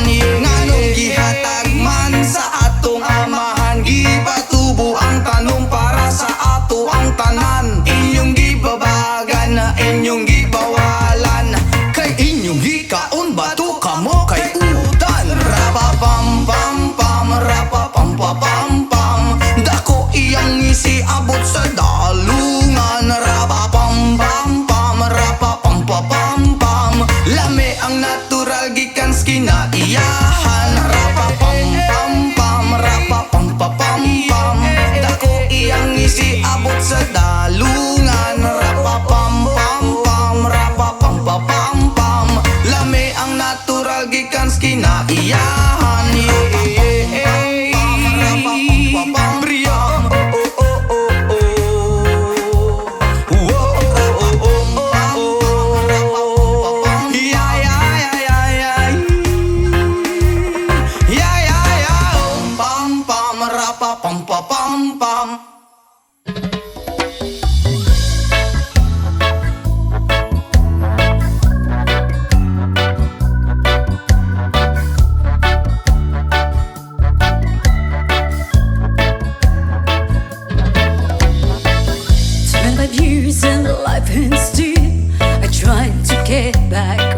Nganong gihatag man sa atong amahan, gipatubo ang tanong para sa ato ang tanan. Inyong gibabagan na inyong gibawalan, kay inyong gikaon bato kamo kay utan. Rapapampampam, rapapampapampam, dako iyang isiabot sa dalungan. Rapapampampam, rapapampapampam, lami ang natural gikan sa kinaiyahan. Rapapampampam, rapapampapampam, dako iyang isiabot sa dalungan. Rapapampampam, rapapampapampam,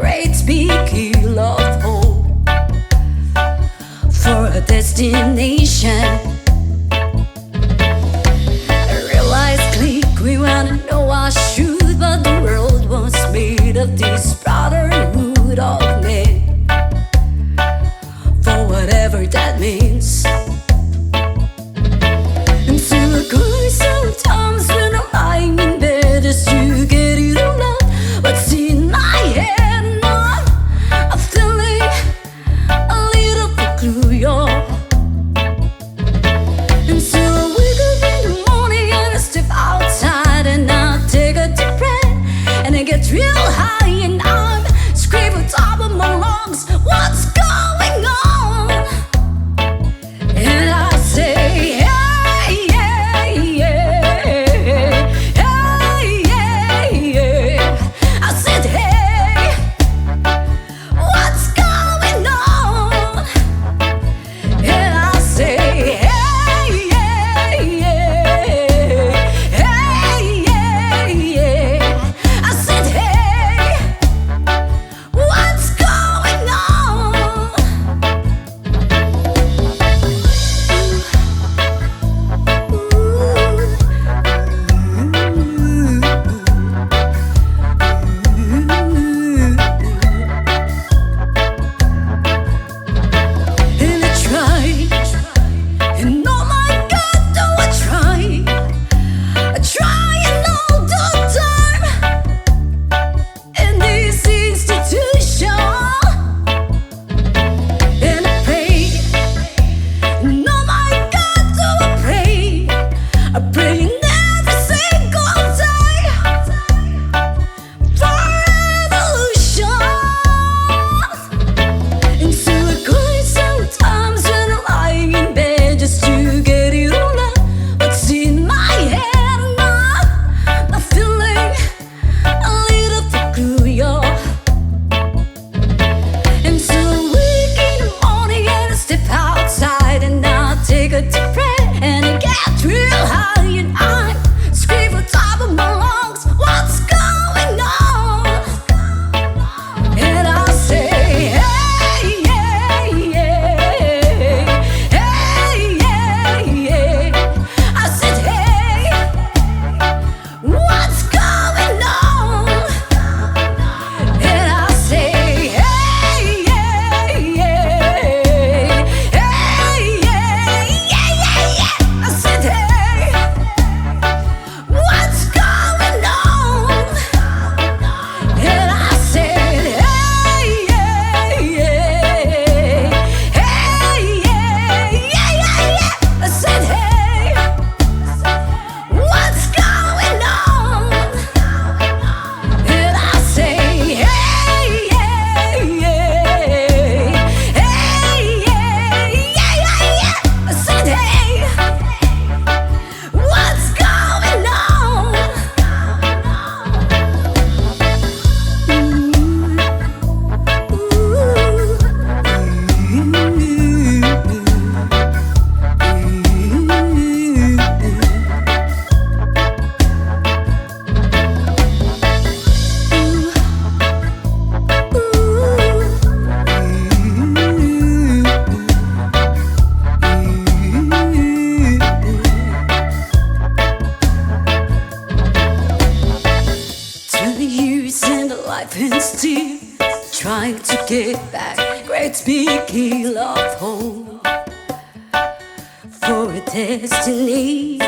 great big hill of hope for a destination. I realized click, we wanna know our truth, but the world was made of this brotherhood of men, for whatever that means. And so I cry sometimes when I'm lying in bed just to get it all out. What's in my head now? I'm feeling a little peculiar. And so I wake up in the morning and I step outside and I take a deep breath and I get real high and I'm screaming top of my lungs, what's going on? And I say, hey, yeah, yeah, hey, yeah, yeah. I said, hey, what's going on? And I say, hey, yeah, yeah, hey, yeah, yeah. I said, hey, what's going on? And I tried, and oh my God, do I try? I try and all the time in this institution, and I pray, and oh my God, do I pray? I pray every single day for revolution. And so I cry sometimes when I'm lying in bed just to get it all out. What's in my head now? I'm feeling a little peculiar. And so I wake in the morning and I step outside and I take a deep breath and I get real high and I scream on top of my lungs, what's going on? And I say, hey, yeah, yeah, hey, yeah, yeah. I said, hey, what's going on? And I say, hey, yeah, yeah, hey, yeah, yeah. I said, hey, what's going on? And I said, hey, yeah, yeah, hey, yeah. I said, hey, what's going on? And I say, hey, yeah, yeah, hey, yeah. I said, hey, what's going on? To years and a life and still trying to get back great big hill of hope for a destination.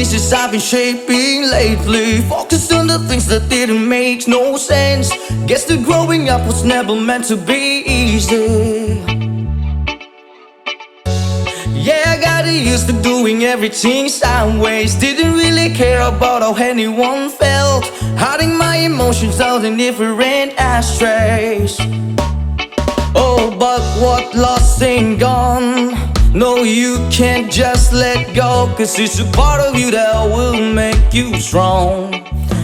pieces I've been shaping lately, focused on the things that didn't make no sense. Guess that growing up was never meant to be easy. Yeah, I got used to doing everything sideways. Didn't really care about how anyone felt, hiding my emotions out in different ashtrays. Oh, but what lost ain't gone. No, you can't just let go, 'cause it's a part of you that will make you strong.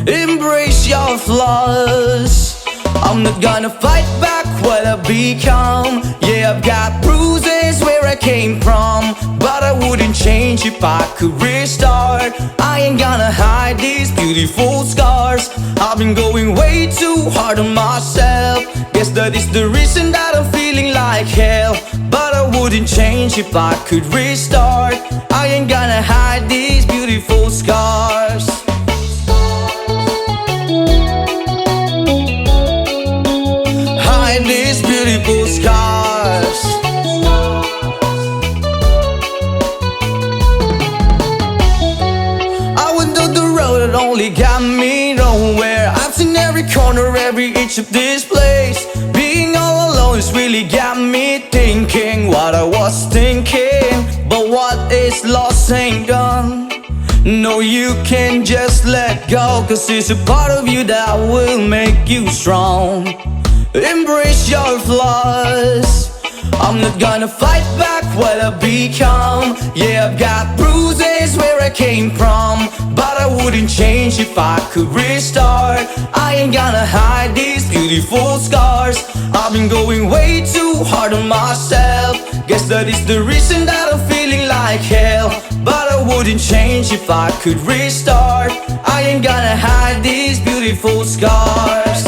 Embrace your flaws. I'm not gonna fight back what I've become. Yeah, I've got bruises where I came from, but I wouldn't change if I could restart. I ain't gonna hide these beautiful scars. I've been going way too hard on myself. Guess that is the reason that I'm feeling like hell, but I wouldn't change if I could restart. I ain't gonna hide these beautiful scars. Hide these beautiful scars. I went down the road that only got me nowhere. I've seen every corner, every inch of this place. Being all alone has really got me thinking what I was thinking. But what is lost ain't gone. No, you can't just let go, 'cause it's a part of you that will make you strong. Embrace your flaws. I'm not gonna fight back what I've become. Yeah, I've got bruises where I came from, but I wouldn't change if I could restart. I ain't gonna hide these beautiful scars. I've been going way too hard on myself. Guess that is the reason that I'm feeling like hell, but I wouldn't change if I could restart. I ain't gonna hide these beautiful scars.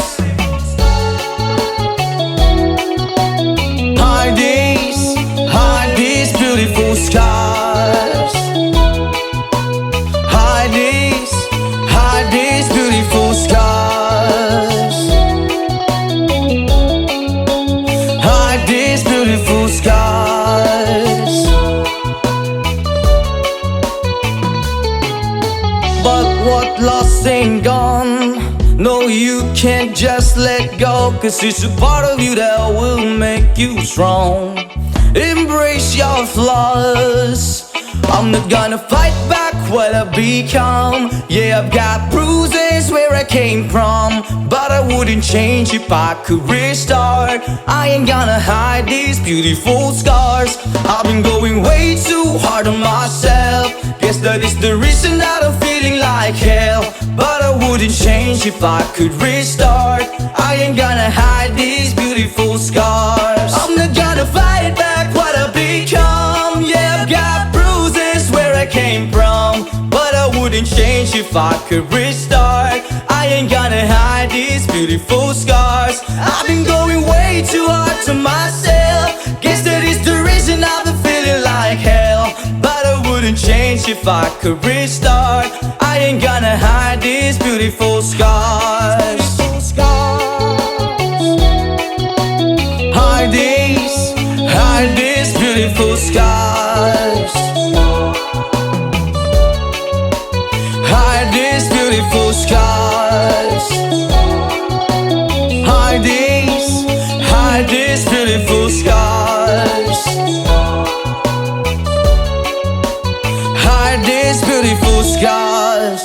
Hide these beautiful scars. Hide these beautiful scars. Hide these beautiful scars. But what lost ain't gone. No, you can't just let go, 'cause it's a part of you that will make you strong. Embrace your flaws. I'm not gonna fight back what I've become. Yeah, I've got bruises where I came from, but I wouldn't change if I could restart. I ain't gonna hide these beautiful scars. I've been going way too hard on myself. Guess that is the reason that I'm feeling like hell, but I wouldn't change if I could restart. I ain't gonna hide these beautiful scars. I'm not gonna fight back what I've become. Yeah, I've got bruises where I came from, but I wouldn't change if I could restart. I ain't gonna hide these beautiful scars. I've been going way too hard to myself. Guess that is the reason I've been feeling like hell, but I wouldn't change if I could restart. I ain't gonna hide these beautiful scars. Hide these beautiful scars. Hide these beautiful scars. Hide these beautiful scars. Hide these beautiful scars.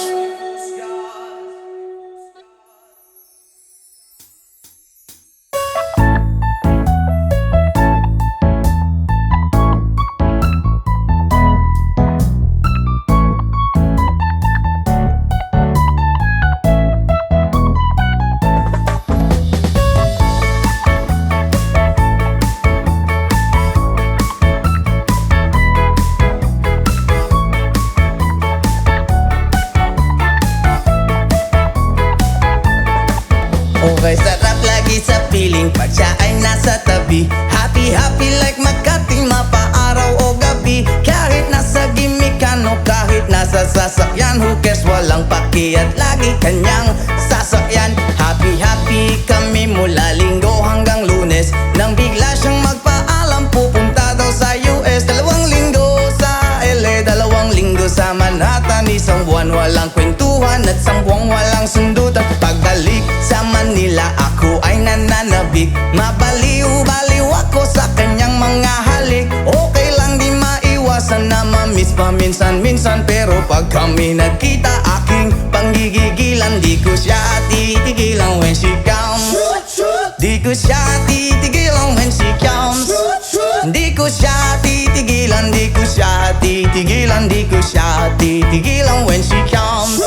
Okay, sarap lagi sa piling pag siya ay nasa tabi. Happy, happy like Makati, mapaaraw o gabi. Kahit nasa gimikan o kahit nasa sasakyan, who cares, walang pakiat, lagi kanyang sasakyan. Happy, happy kami mula Linggo hanggang Lunes, nang bigla siyang magpaalam pupunta daw sa US. 2 linggo sa LA, 2 linggo sa Manhattan, isang isang buwang walang sundutan. Pagbalik sa Manila ako ay nananabik, mabaliw-baliw ako sa kanyang mga halik. Okay lang di maiwasan na ma-miss paminsan-minsan, pero pag kami nagkita aking panggigigilan. Di ko siya titigilan when she comes, di ko siya titigilan when she comes. Di ko siya titigilan, di ko siya titigilan, di ko siya titigilan when she comes.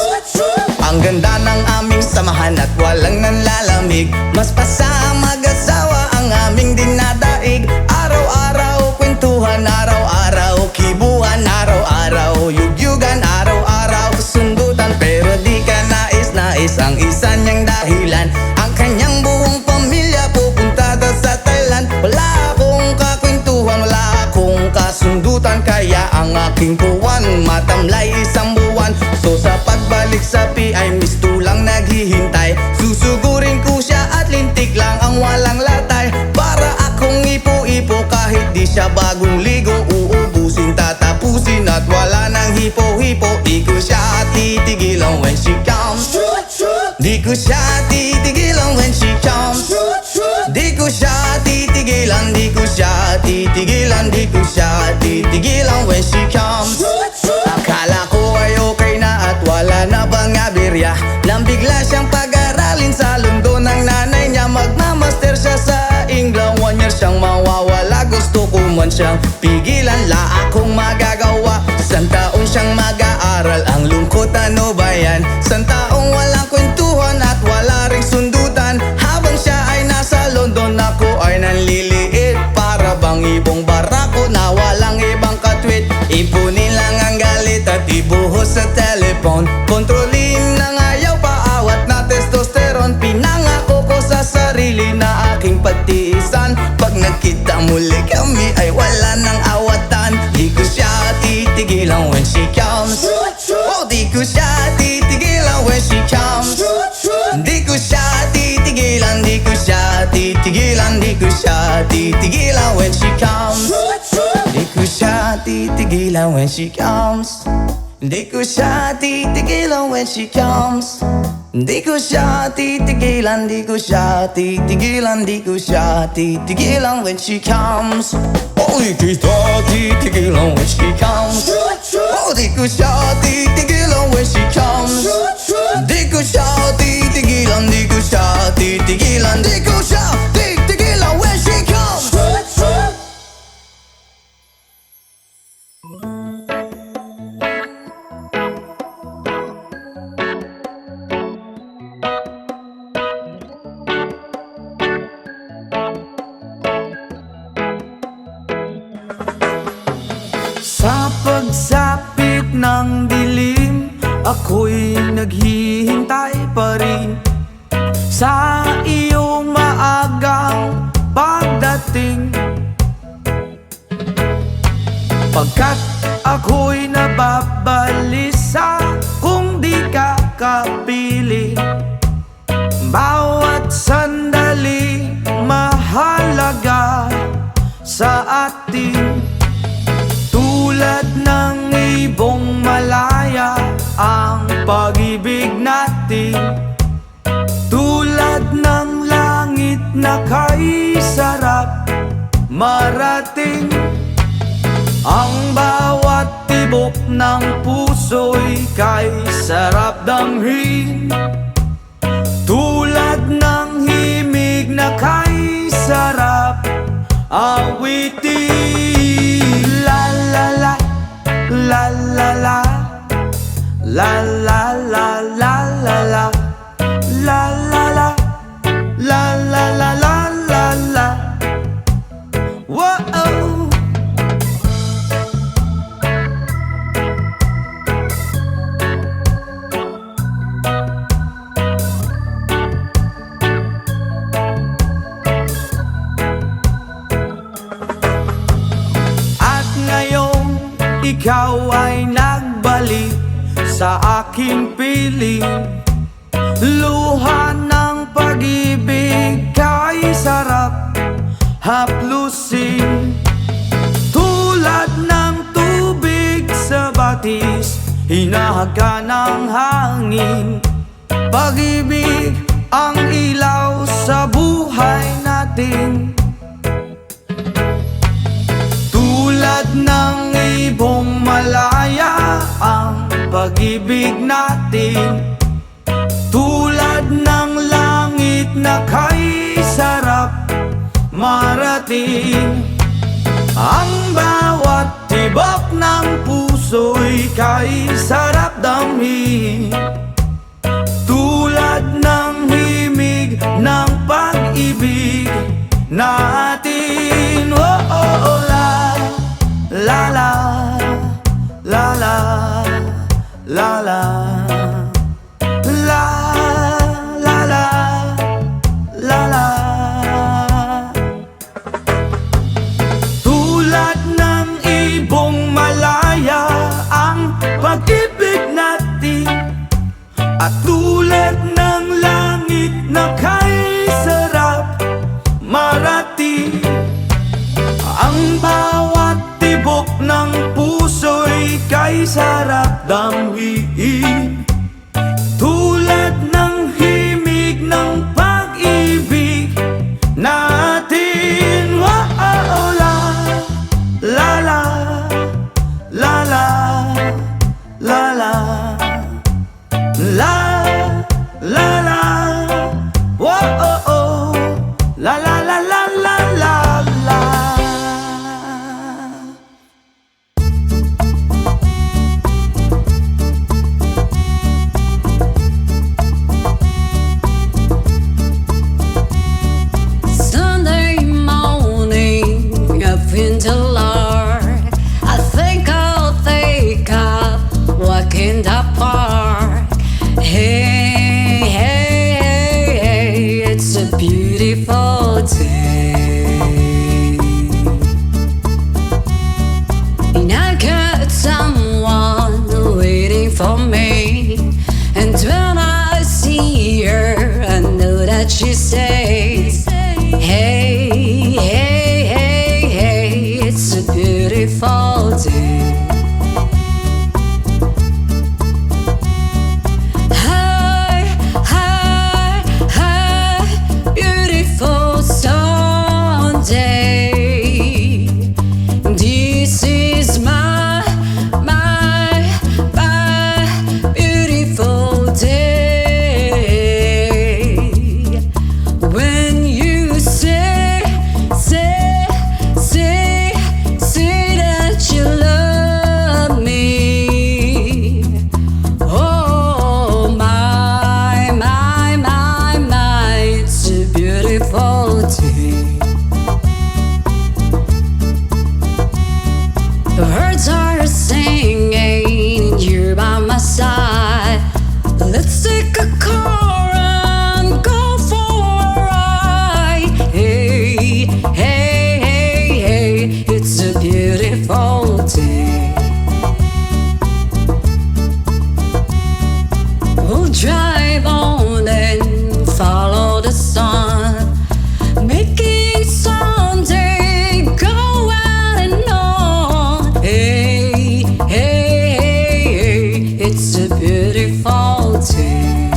Ang ganda ng aming samahan at walang nanlalamig, mas pa sa mag-asawa ang aming dinadaig. Araw-araw kwentuhan, araw-araw kibuhan, araw-araw yugyugan, araw-araw sundutan. Pero di ka nais-nais ang isa niyang dahilan, ang kanyang buong pamilya pupunta daw sa Thailand. Wala akong kakwentuhan, wala akong kasundutan, kaya ang aking puwan matamlay isang buwan. So sa pagbalik sa PI, misto lang naghihintay. Susugurin ko siya at lintik lang ang walang latay, para akong ipo-ipo kahit di siya bagong ligo. Uubusin, tatapusin at wala nang hipo-hipo. Di ko siya titigilan when she comes, di ko siya titigilan when she comes. Di ko siya titigilan, di ko siya titigilan, di ko siya titigilan when she comes. Akala ko ay okay na at wala na bang aberya, nang bigla siyang pag-aralin sa London ng nanay niya. Magmamaster siya sa England, 1 year siyang mawawala. Gusto ko man siyang pigilan, la akong magagawa. Isang taon siyang mag-aaral, ang lungkot ano ba yan? Isang taong walang kwentuhan at wala ring sundutan. Habang siya ay nasa London, ako ay nanliliit, para bang ibong barako na walang ibang katwit. Ipunin lang ang galit at ibuhos sa telephone, kontrolin ng ayaw, paawat na testosterone. Pinangako ko sa sarili na aking pagtiisan, pag nagkita muli kami ay wala nang awatan. Di ko siya titigilan when she comes, oh di ko siya titigilan when she comes. Di ko siya titigilan, di ko siya titigilan, di ko siya titigilan when she comes. Di ko siya titigilan when she comes. Di ko siya titigilan when she comes. Di ko siya titigilan, di ko siya titigilan, di ko siya titigilan when she comes. Oh, di ko siya titigilan when she comes. Oh, di ko siya titigilan when she comes. Di ko siya titigilan, di ko siya titigilan, di ko siya titigilan when she comes. Sa pagsapit ng dilim, ako'y naghihintay pa rin sa iyong maagang pagdating. Pagkat ako'y nababalisa kung di ka kapiling. Bawat sandali mahalaga sa atin. Tulad ng ibong malaya ang pag-ibig natin, tulad ng langit na kay sarap marating. Ang bawat tibok ng puso'y kay sarap damhin, tulad ng himig na kay sarap awitin. La la la, la la la, la la la la la la, la la la, la la la la la la. Whoa. Ikaw ay nagbalik sa aking piling, luha ng pag-ibig kay sarap haplusin. Tulad ng tubig sa batis, hinahaga ng hangin, Pag-ibig ang ilaw sa buhay natin, tulad ng ibong malaya ang pag-ibig natin, tulad ng langit na kay sarap marating. Ang bawat tibok ng puso'y kay sarap damhin, tulad ng himig ng pag-ibig natin. Oh, oh, oh, la, la, la, la, la, la, la, la, la, la, la, la. Tulad ng ibong malaya ang pag-ibig natin, at tulad ng langit na kay sarap marating. Ang bawat tibok ng puso'y kay sarap damhin, tulad ng himig ng pag-ibig natin. Oh, oh, oh, la, la, la, la, la, la, la, la, la, la, oh, oh, oh, la, la, la, la, la, la, la. Sunday morning, up in the Lord, I think I'll take up walk in the park. Hey, hey, hey, hey, it's a beautiful day, and I got someone waiting for me. And when I see her, I know that she says, hey, hey, hey, hey, it's a beautiful day. Hi, hi, hi, beautiful Sunday. This is my beautiful day. When you say that you love me. Oh my, it's a beautiful day. The birds are singing, and you're by my side. Let's take a car and go for a ride. Hey, hey, hey, hey, it's a beautiful day. We'll drive on and follow the sun, making Sunday go on and on. Hey, hey, hey, hey, it's a beautiful day.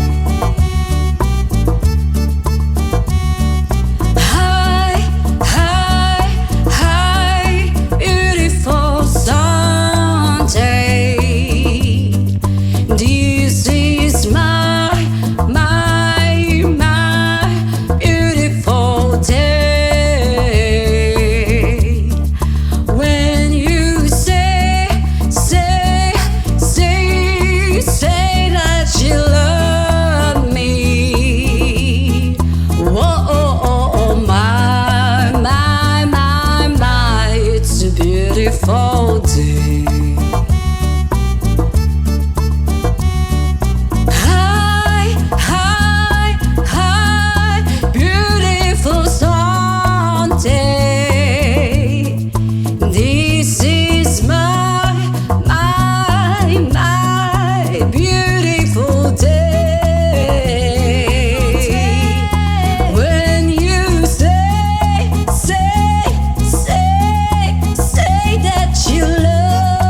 Hi, hi, hi, beautiful Sunday. This is my beautiful day. When you say that you love me. Whoa, oh, oh, oh, my, it's a beautiful day. Hi, hi, hi, beautiful Sunday. This is my beautiful day. When you say that you love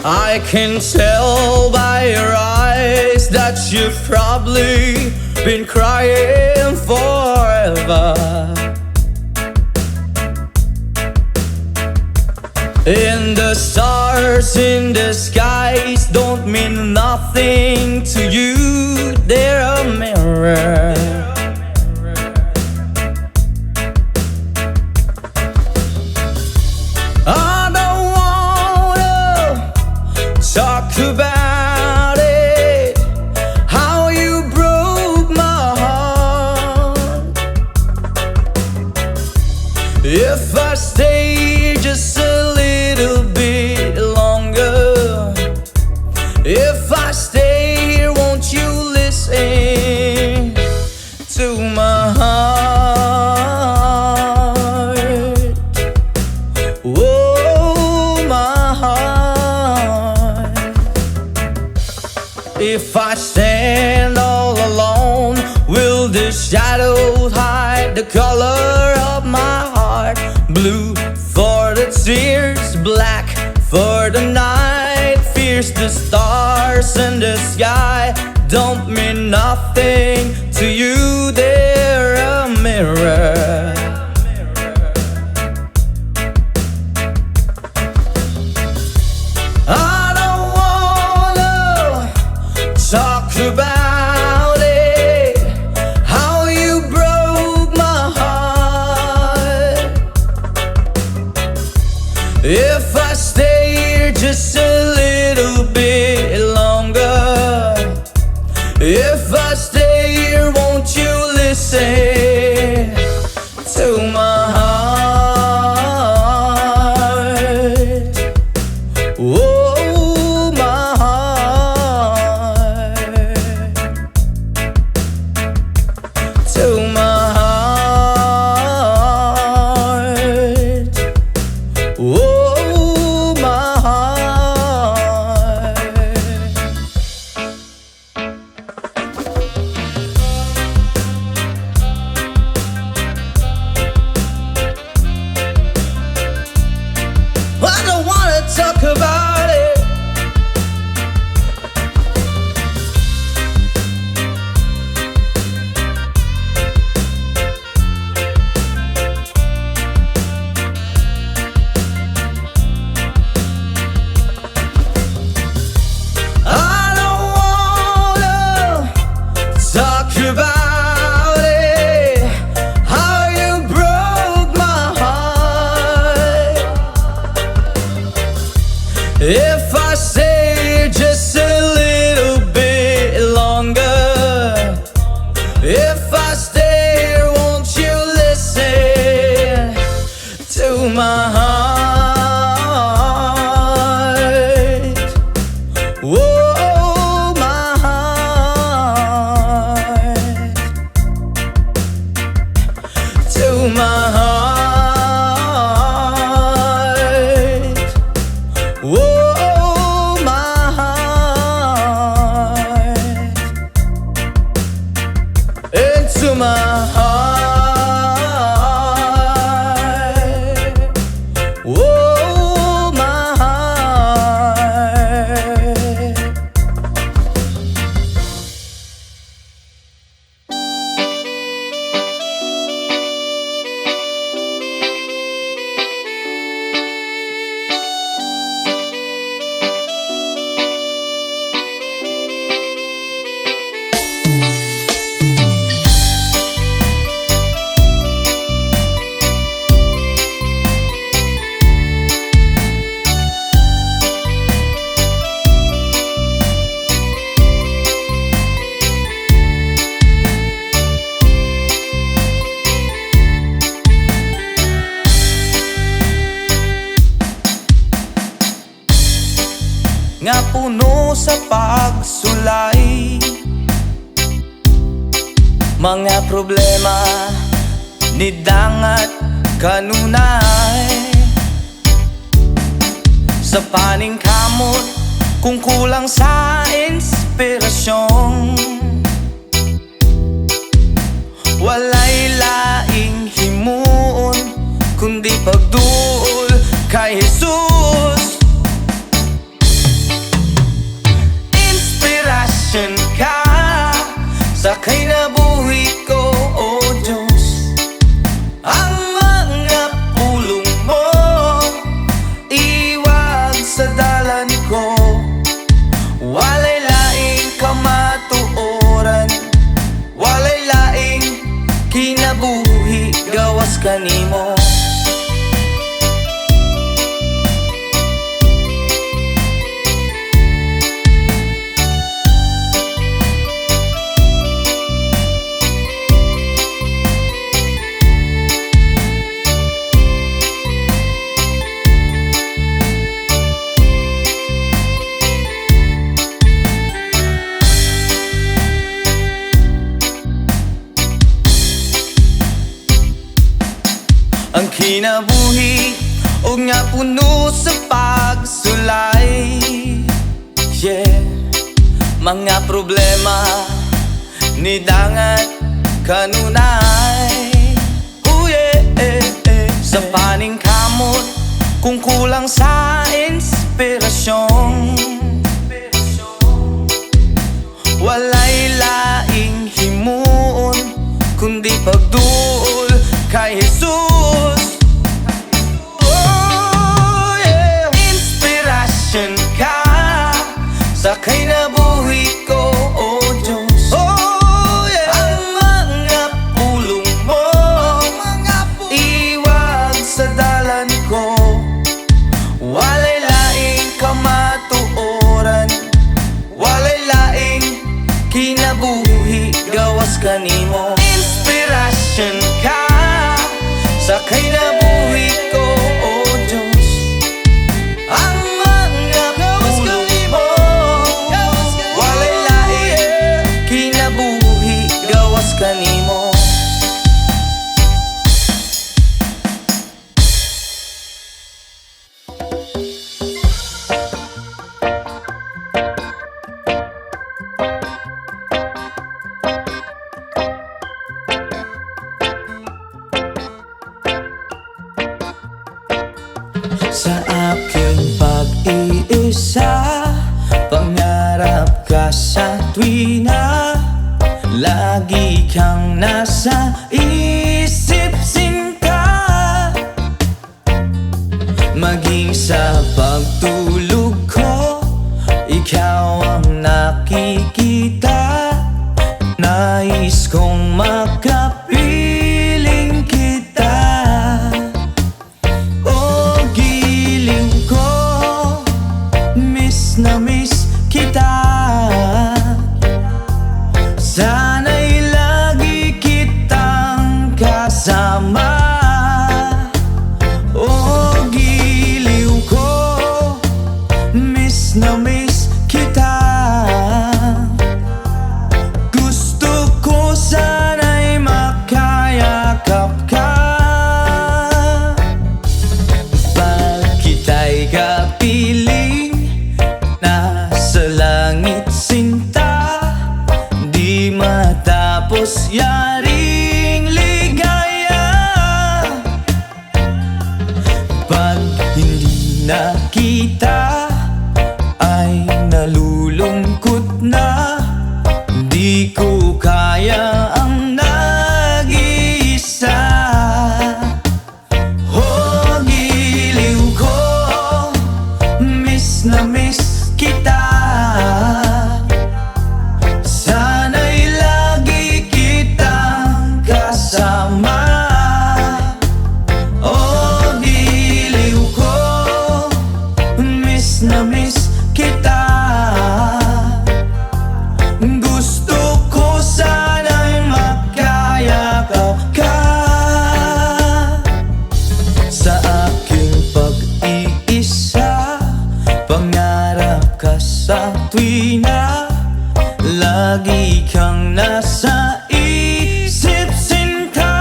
I can tell by your eyes that you've probably been crying forever. And the stars in the skies don't mean nothing to you, they're a mirror. I don't wanna talk about it, how you broke my heart. If I stay just a little bit longer, if I stay here, won't you listen to my heart? Oh, my heart. If I stand all alone, will the shadows hide the color of my heart? Blue for the tears, black for the night. Fears the stars in the sky don't mean nothing to you, they're a mirror. I don't wanna talk about it, how you broke my heart. If I stay here just a little bit longer, if I stay here, won't you listen to my heart? Oh, my heart. To my heart. Oh, my heart. I don't wanna talk about it. I don't wanna talk about it, how you broke my heart. If I stay just a little bit longer, if I stay here, won't you listen to my heart? Oh, my heart. To my heart. Oh, my heart. Into my heart. Oh, my heart. Nga puno sa pagsulay, mga problema ni dangat kanunay. Sa paning kamot kung kulang sa inspirasyon, walay laing himuon kundi pagduol kay Jesus. inspirasyon ka sa kinabuhi ko, oh Diyos. Ang mga pulong mo iwag sa dalan ko, walay laing kamatuoran, walay laing kinabuhi gawas kanimo. Ang kinabuhi o nga puno sa pagsulay, yeah. Mga problema ni dangat kanunay, oh yeah, sa paning kamot kung kulang sa inspirasyon, walay laing himuon kundi pagduol kay Jesus. Oh yeah, inspirasyon ka sa kinabuhi ko, oh Diyos. Oh yeah, ang mga pulong mo iwag sa dalan ko, walay laing kamatuoran, walay laing kinabuhi gawas kanimo. Inspirasyon ka sa kinabuhi ko, oh Diyos. Ang mga pulong mo walay laing kinabuhi gawas kanimo. Sa aking pag-iisa, pangarap ka sa tuwina, lagi kang nasa isip sinta. Maging sa pagtulog ko, ikaw ang nakikita. Nais kong makapiling kita. Na miss kita, sana'y lagi kitang kasama. Oh, giliw ko, miss na miss kita. Gusto ko sana'y makayakap ka, pag kita'y kapiling nasa langit sinta, di matapos yaring ligaya. Pag hindi nakita ay nalulungkot na, di ko kaya ang nag-iisa. Oh, giliw ko, miss na miss kita. Sana'y lagi kitang kasama. Oh, giliw ko, miss na miss kita. Gusto ko sana'y makayakap ka. Sa aking pag-iisa, pangarap ka sa tuwina, lagi kang nasa isip sinta.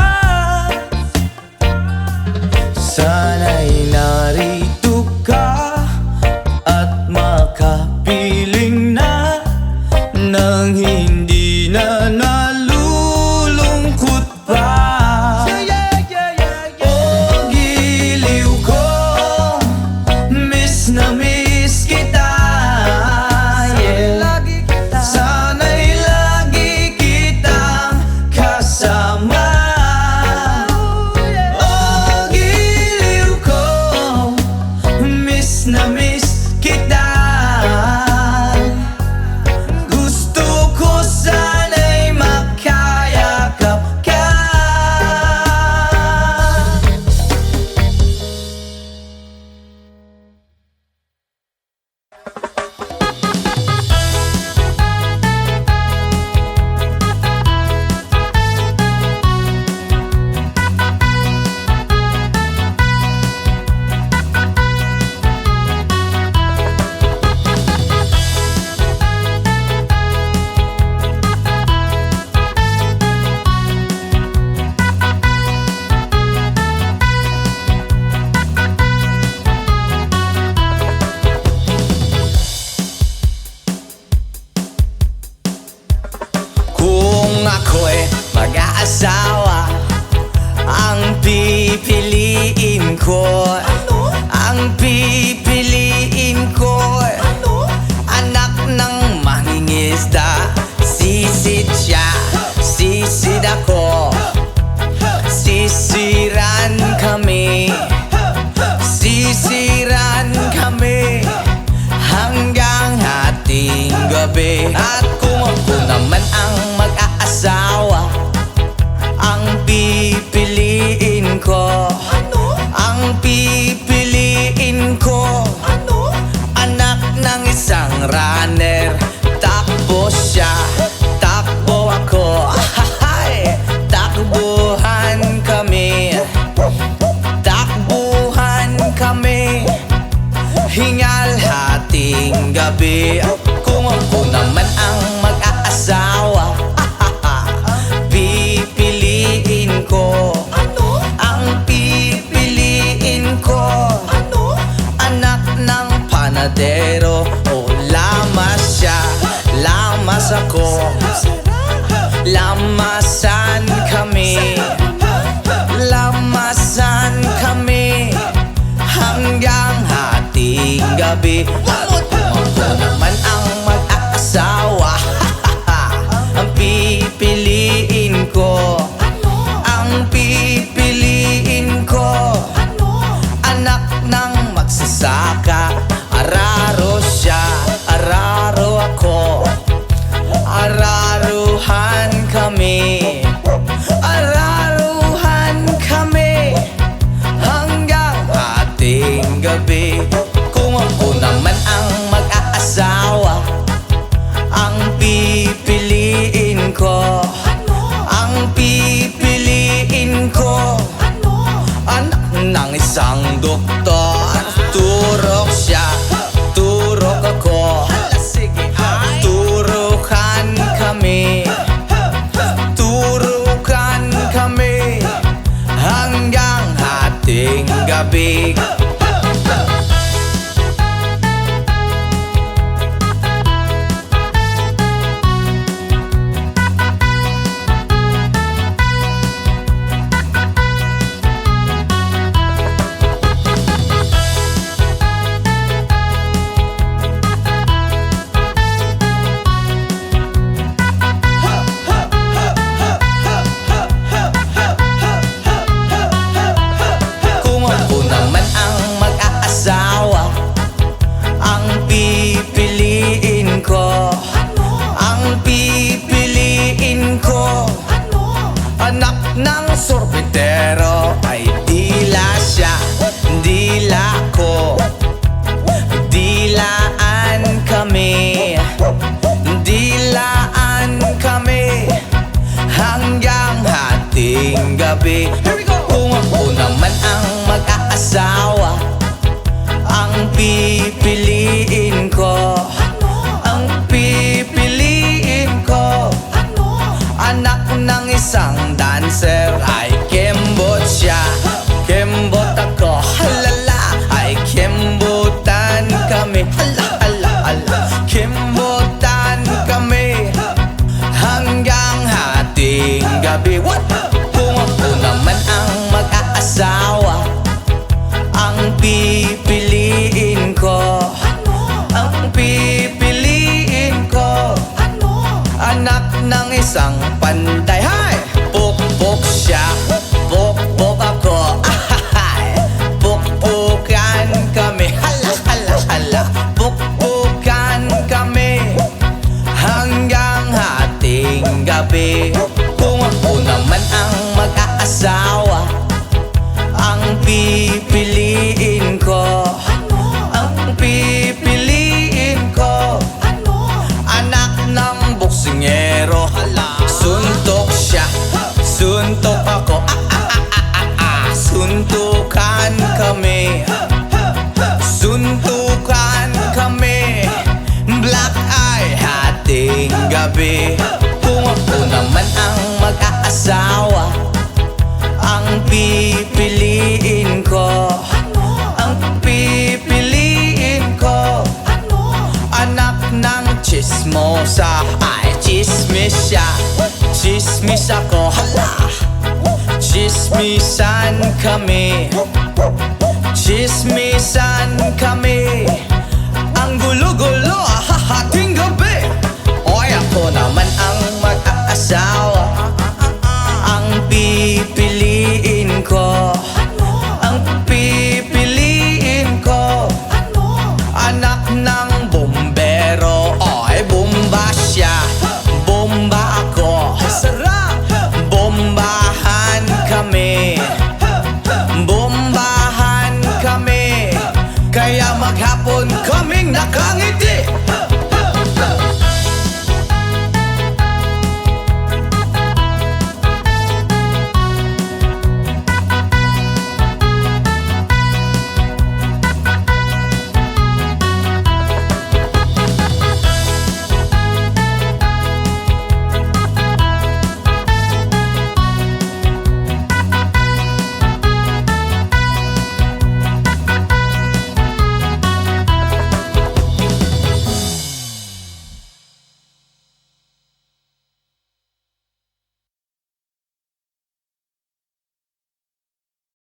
Sana'y narito ka at makapiling na, nang hindi na nalulungkot pa. Oh, giliw ko, miss na miss kita, yeah. Sana ako'y mag-aasawa, ang pipiliin ko, ang pipiliin ko, anak ng mangingisda. Sisid siya, sisid ako, sisiran kami, sisiran kami hanggang hating gabi. At kung ako naman ang mag-aasawa, ang pipiliin ko, ang pipiliin ko, anak ng isang runner. Takbo siya, takbo ako, ahahay, takbuhan kami, takbuhan kami, hingal hating gabi. Kung ako naman ang mag-aasawa, pipiliin ko, ang pipiliin ko, anak ng panadero. O lamas siya, lamas ako, lamasan kami, lamasan kami hanggang hating gabi. Kung ako naman ang mag-aasawa, ang pipiliin ko, ang pipiliin ko, anak ng magsasaka. Araro siya, araro ako, araruhan kami, araruhan kami hanggang hating gabi. Kung ako naman ang mag-aasawa, ang pipiliin ko, ang pipiliin ko, anak ng isang doktor. Turok siya, turok ako, turukan kami, turukan kami hanggang hating gabi. Anak ng sorbetero, ay dila siya, dila ko, dilaan kami, dilaan kami hanggang hating gabi. Kung ako naman ang mag-aasawa, ang pipiliin ko, ang pipiliin ko, anak ng isang dancer. Ay kembot siya, kembot ako, halala, ay kembotan kami, hala, hala, hala, kembotan kami hanggang hating gabi. What? Kung ako naman ang mag-aasawa, ang pipiliin ko, ang pipiliin ko, anak ng isang panday. Hay! Pukpuk siya, pukpuk ako, ahahay, pukpukan kami, hala, hala, hala, pukpukan kami hanggang hating gabi. Kung ako naman ang mag-aasawa, ang pipiliin ko, ang pipiliin ko, anak ng boksingero. Suntok siya, suntok ako, suntukan kami, suntukan kami, black eye hating gabi. Kung ako naman ang mag-aasawa, ang pipiliin ko, ang pipiliin ko, anak ng chismosa. Ay chismis siya, chismis Chismis ako, hala. Chismisan kami. Chismisan kami. Ang gulo-gulo, hahating